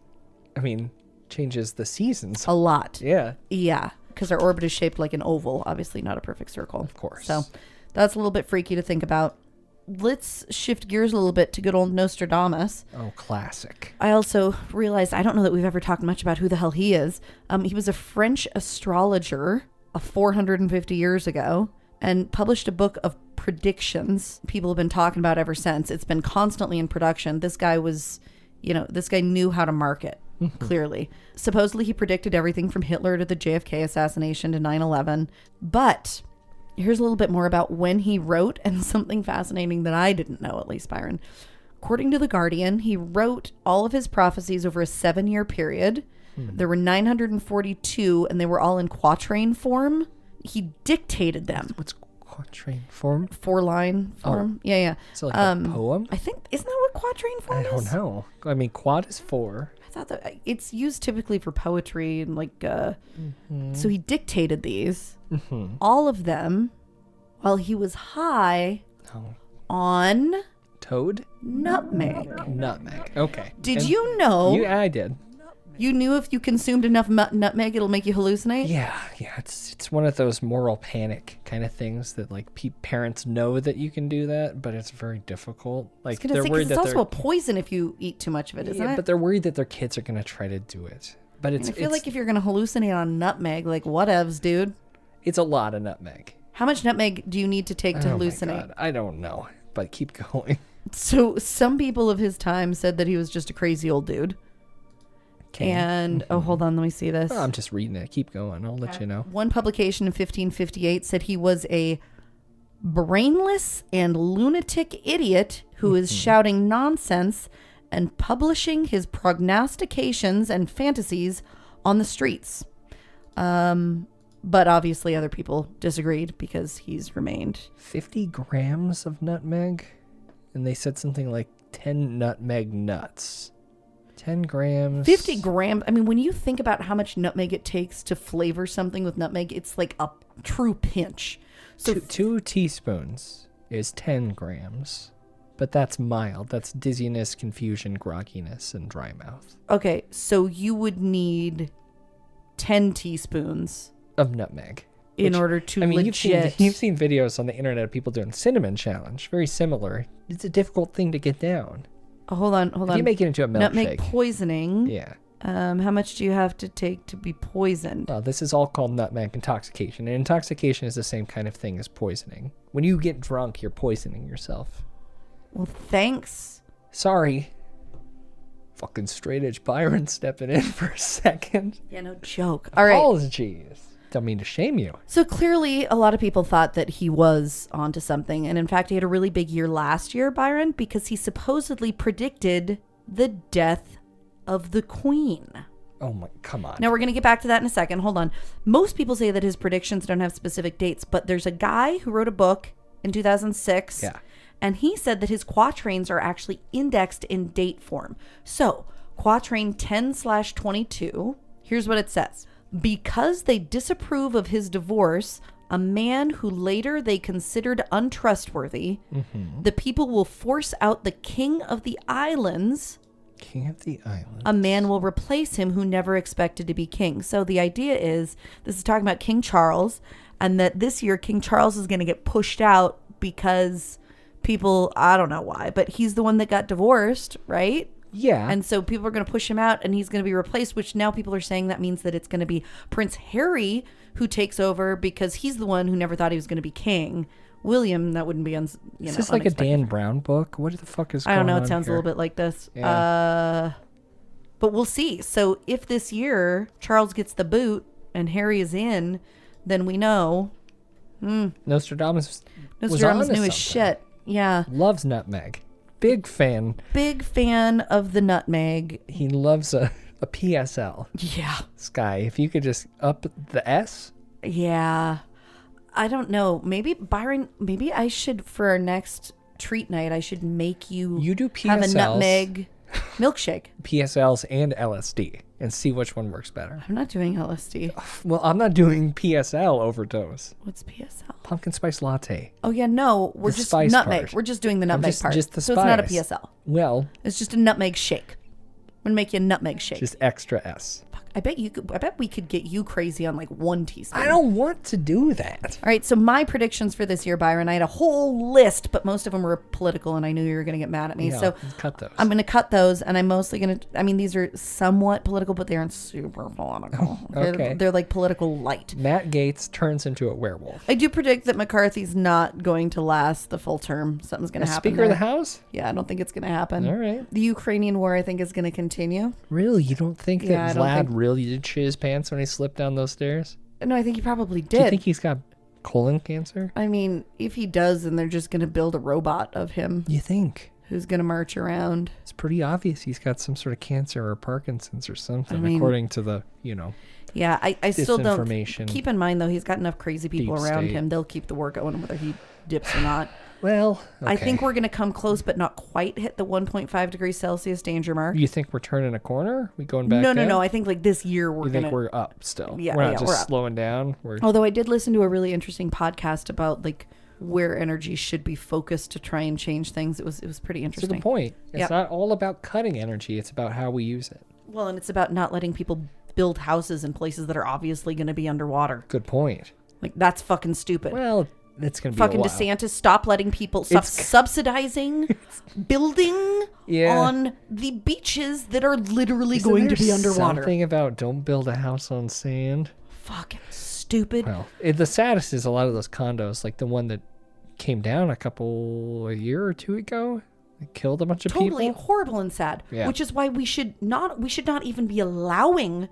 the seasons. A lot. Yeah. Yeah, because our orbit is shaped like an oval, obviously not a perfect circle. Of course. So that's a little bit freaky to think about. Let's shift gears a little bit to good old Nostradamus. Oh, classic. I also realized, I don't know that we've ever talked much about who the hell he is. He was a French astrologer 450 years ago and published a book of predictions people have been talking about ever since. It's been constantly in production. This guy knew how to market, clearly. Supposedly he predicted everything from Hitler to the JFK assassination to 9/11. But here's a little bit more about when he wrote, and something fascinating that I didn't know, at least, Byron. According to The Guardian, he wrote all of his prophecies over a 7-year period. There were 942, and they were all in quatrain form. He dictated them. What's quatrain form? 4-line form. Oh. Yeah. So like a poem? I think, isn't that what quatrain form I is? don't know. I mean, quad is 4. I thought that it's used typically for poetry and like, so he dictated these, all of them, while he was high on Toad? nutmeg. Nutmeg. Okay. Did you know? Yeah, I did. You knew if you consumed enough nutmeg, it'll make you hallucinate? Yeah. It's one of those moral panic kind of things that like parents know that you can do that, but it's very difficult. Like they're worried that it's also a poison if you eat too much of it, isn't it? But they're worried that their kids are going to try to do it. But I feel like if you're going to hallucinate on nutmeg, like whatevs, dude. It's a lot of nutmeg. How much nutmeg do you need to take to hallucinate? My God, I don't know, but keep going. So some people of his time said that he was just a crazy old dude. Okay. And, hold on, let me see this. Oh, I'm just reading it. Keep going. I'll let you know. One publication in 1558 said he was a brainless and lunatic idiot who is shouting nonsense and publishing his prognostications and fantasies on the streets. But obviously other people disagreed because he's remained. 50 grams of nutmeg? And they said something like 10 nutmeg nuts. 10 grams. 50 grams. I mean, when you think about how much nutmeg it takes to flavor something with nutmeg, it's like a true pinch. So two teaspoons is 10 grams. But that's mild. That's dizziness, confusion, grogginess, and dry mouth. Okay, so you would need 10 teaspoons of nutmeg. In order to legit... You've seen videos on the internet of people doing cinnamon challenge. Very similar. It's a difficult thing to get down. Oh, hold on. If you make it into a milkshake. Nutmeg poisoning. Yeah. How much do you have to take to be poisoned? Well, this is all called nutmeg intoxication. And intoxication is the same kind of thing as poisoning. When you get drunk, you're poisoning yourself. Well, thanks. Sorry. Fucking straight edge Byron stepping in for a second. Yeah, no joke. All right. Apologies. Don't mean to shame you. So clearly, a lot of people thought that he was onto something. And in fact, he had a really big year last year, Byron, because he supposedly predicted the death of the Queen. Oh my, come on. Now, we're going to get back to that in a second. Hold on. Most people say that his predictions don't have specific dates, but there's a guy who wrote a book in 2006. Yeah. And he said that his quatrains are actually indexed in date form. So, quatrain 10/22, here's what it says. Because they disapprove of his divorce, a man who later they considered untrustworthy. Mm-hmm. The people will force out the king of the islands. King of the Island. A man will replace him who never expected to be king. So the idea is, this is talking about King Charles, and that this year King Charles is going to get pushed out because people, I don't know why, but he's the one that got divorced, right? Yeah. And so people are going to push him out and he's going to be replaced, which now people are saying that means that it's going to be Prince Harry who takes over because he's the one who never thought he was going to be king. William, that wouldn't be Is this like unexpected. a Dan Brown book? What the fuck is going on I don't know. It sounds here? a little bit like this. Yeah. But we'll see. So if this year Charles gets the boot and Harry is in, then we know. Nostradamus was Nostradamus onto knew his something. shit. Yeah. Loves nutmeg. Big fan. Big fan of the nutmeg. He loves a PSL. Yeah. Sky, if you could just up the S. Yeah. I don't know. Maybe Byron, maybe I should, for our next treat night, I should make you do have a PSLs. nutmeg milkshake. PSLs and LSD and see which one works better. I'm not doing LSD. Well, I'm not doing PSL overdose. What's PSL? Pumpkin spice latte. Oh, yeah, no. We're The just spice nutmeg. part. We're just doing the nutmeg part. just the so it's not a spice. PSL. Well, It's just a nutmeg shake. I'm going to make you a nutmeg shake. just extra S. I bet we could get you crazy on like 1 teaspoon. I don't want to do that. All right, so my predictions for this year, Byron, I had a whole list, but most of them were political, and I knew you were going to get mad at me. Yeah, So cut those. I'm going to cut those, and I'm mostly going to, I mean, these are somewhat political, but they aren't super political. Okay. They're like political light. Matt Gaetz turns into a werewolf. I do predict that McCarthy's not going to last the full term. Something's going to As happen Speaker of the there. House? Yeah, I don't think it's going to happen. All right. The Ukrainian war, I think, is going to continue. Really? You don't think Yeah, that I don't Vlad think- really did shit his pants when he slipped down those stairs? No, I think he probably Do you did. think he's got colon cancer? I mean, if he does, then they're just going to build a robot of him You think? who's going to march around. It's pretty obvious he's got some sort of cancer or Parkinson's or something, I mean- according to the, Yeah, I still don't. Disinformation. Keep in mind, though, he's got enough crazy people Deep around state. him. They'll keep the war going whether he dips or not. Well, okay. I think we're going to come close, but not quite hit the 1.5 degrees Celsius danger mark. You think we're turning a corner? We going back No. down? I think like this year we're You going think to. we're up still? Yeah, we're not yeah, just we're up. slowing down. We're Although I did listen to a really interesting podcast about like where energy should be focused to try and change things. It was pretty That's a interesting. good point. It's Yep. not all about cutting energy. It's about how we use it. Well, and it's about not letting people build houses in places that are obviously going to be underwater. Good point. Like that's fucking stupid. Well, it's going to be Fucking a while. DeSantis, stop letting people stop It's- subsidizing building Yeah. on the beaches that are literally Isn't going to there be underwater. Something about don't build a house on sand. Fucking stupid. Well, the saddest is a lot of those condos, like the one that came down a year or two ago, it killed a bunch of Totally people. horrible and sad. Yeah. Which is why we should not even be allowing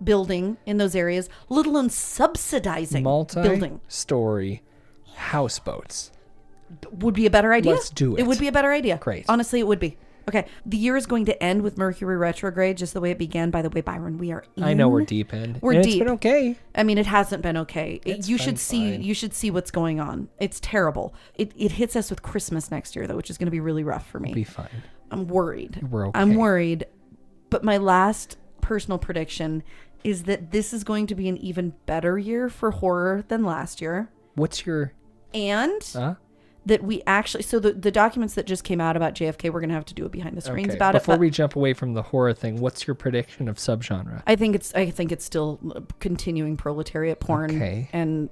building in those areas, let alone subsidizing building. Multi-story houseboats. Would be a better idea. Let's do It it. would be a better idea. Great. Honestly, it would be. Okay. The year is going to end with Mercury retrograde, just the way it began. By the way, Byron, we are in. I know we're deep in. We're and deep. It's been okay. I mean, it hasn't been okay. It's You been should see. fine. You should see what's going on. It's terrible. It hits us with Christmas next year, though, which is going to be really rough for me. Be fine. I'm worried. We're okay. I'm worried. But my last personal prediction is that this is going to be an even better year for horror than last year, What's your? and Huh? that we actually. So the documents that just came out about JFK, we're going to have to do a behind the screens Okay. about Before it. we jump away from the horror thing, what's your prediction of subgenre? I think it's still continuing proletariat porn Okay. and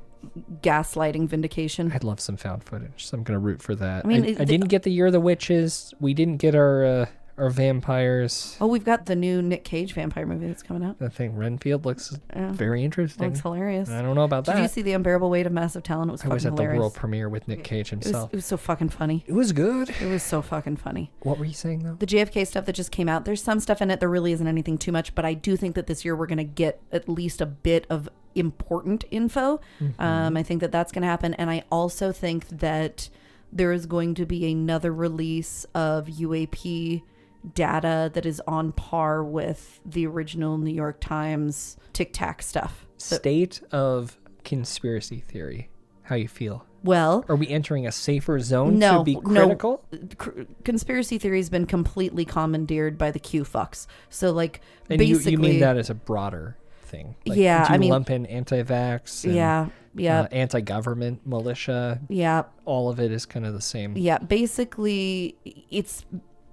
gaslighting vindication. I'd love some found footage, so I'm going to root for that. I mean, I didn't get the Year of the Witches. We didn't get our vampires. Oh, we've got the new Nick Cage vampire movie that's coming out. That thing, Renfield, looks Yeah. very interesting. Looks hilarious. I don't know about Did that. you see The Unbearable Weight of Massive Talent? It was I fucking was at hilarious. the world premiere with Nick Cage himself. It was so fucking funny. It was good. It was so fucking funny. What were you saying, though? The JFK stuff that just came out, there's some stuff in it. There really isn't anything too much, but I do think that this year we're going to get at least a bit of important info. I think that that's going to happen. And I also think that there is going to be another release of UAP data that is on par with the original New York Times Tic Tac stuff. State of conspiracy theory. How you feel? Well, Are we entering a safer zone No, to be no. critical? conspiracy theory has been completely commandeered by the Q fucks. So like And basically you mean that as a broader everything. Like, Yeah, do you I mean- lump in anti-vax and Yeah. anti-government militia? Yeah. All of it is kind of the same. Yeah. Basically, it's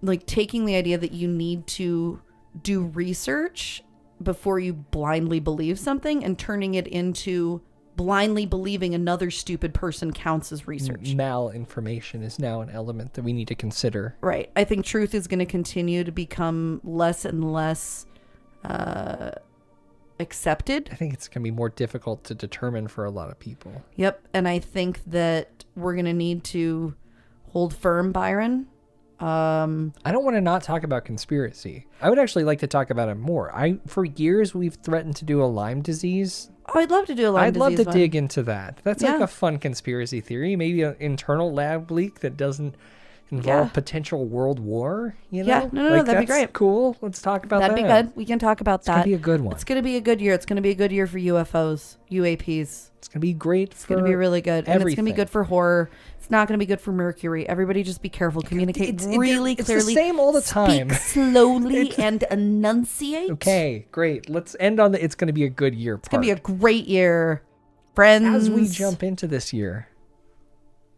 like taking the idea that you need to do research before you blindly believe something and turning it into blindly believing another stupid person counts as research. Malinformation is now an element that we need to consider. Right. I think truth is going to continue to become less and less accepted. I think it's going to be more difficult to determine for a lot of people. Yep. And I think that we're going to need to hold firm, Byron. I don't want to not talk about conspiracy. I would actually like to talk about it more. For years, we've threatened to do a Lyme disease. Oh, I'd love to do a Lyme I'd love disease to one. dig into that. That's like Yeah. a fun conspiracy theory. Maybe an internal lab leak that doesn't involve Yeah. potential world war. You know? Yeah, no, that'd be that's great. Cool. Let's talk about That'd that. be good. We can talk about It's that. gonna be a good one. It's going to be a good year. It's going to be a good year for UFOs, UAPs. It's gonna be great for. It's going to be really good. And it's going to everything. be good for horror. It's not going to be good for Mercury. Everybody just be careful. Communicate really it's clearly. the same all the time. Speak slowly and enunciate. Okay, great. Let's end on the. It's gonna be a good year. It's going to be a great year. Friends. As we jump into this year,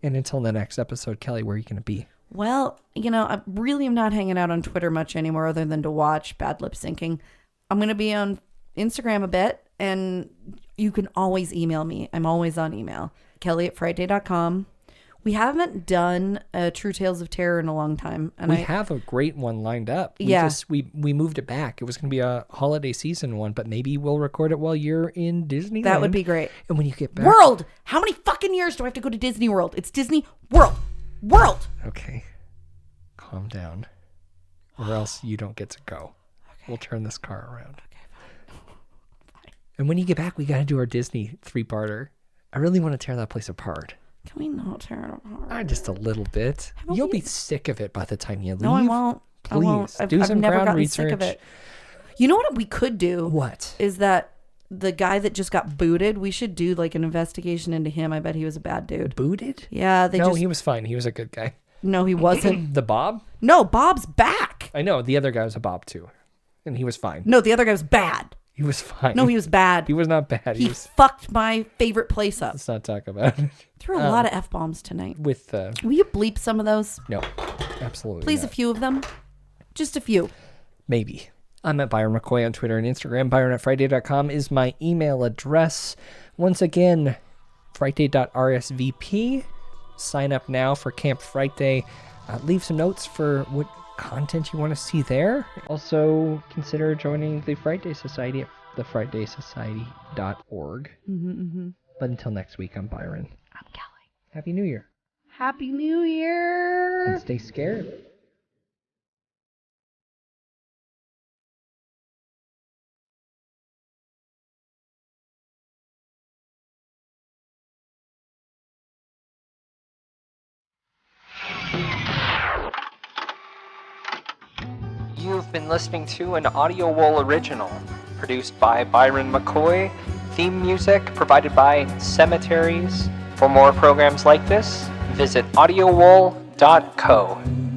and until the next episode, Kelly, where are you gonna be? Well, I really am not hanging out on Twitter much anymore other than to watch bad lip syncing. I'm going to be on Instagram a bit, and you can always email me. I'm always on email. Kelly@frightday.com. We haven't done True Tales of Terror in a long time. And We have a great one lined up. We moved it back. It was going to be a holiday season one, but maybe we'll record it while you're in Disneyland. That would be great. And when you get back. World! How many fucking years do I have to go to Disney World? It's Disney World. World! Okay. Calm down. Or else you don't get to go. Okay. We'll turn this car around. Okay, fine. And when you get back, we got to do our Disney 3-parter. I really want to tear that place apart. Can we not tear it apart? Just a little bit. You'll be sick of it by the time you leave. No, I won't. Please, I won't. do some I've never ground gotten research. sick of it. You know what we could do? What? Is that the guy that just got booted? We should do like an investigation into him. I bet he was a bad dude. Booted? Yeah, No, he was fine. He was a good guy. No, he wasn't. The Bob? No, Bob's back. I know. The other guy was a Bob too. And he was fine. No, the other guy was bad. He was fine. No, he was bad. He was not bad. He fucked my favorite place up. Let's not talk about it. Threw a lot of F-bombs tonight. With, Will you bleep some of those? no, absolutely Please, not. a few of them. Just a few. Maybe. I'm at Byron McKoy on Twitter and Instagram. Byron@Frightday.com is my email address. Once again, Frightday.rsvp. Sign up now for Camp Frightday. Leave some notes for what content you want to see there. Also, consider joining the Frightday Society at thefrightdaysociety.org. But until next week, I'm Byron. I'm Kelly. Happy New Year. Happy New Year. And stay scared. You've been listening to an Audio Wool original, produced by Byron McKoy. Theme music provided by Cemeteries. For more programs like this, visit audiowool.co.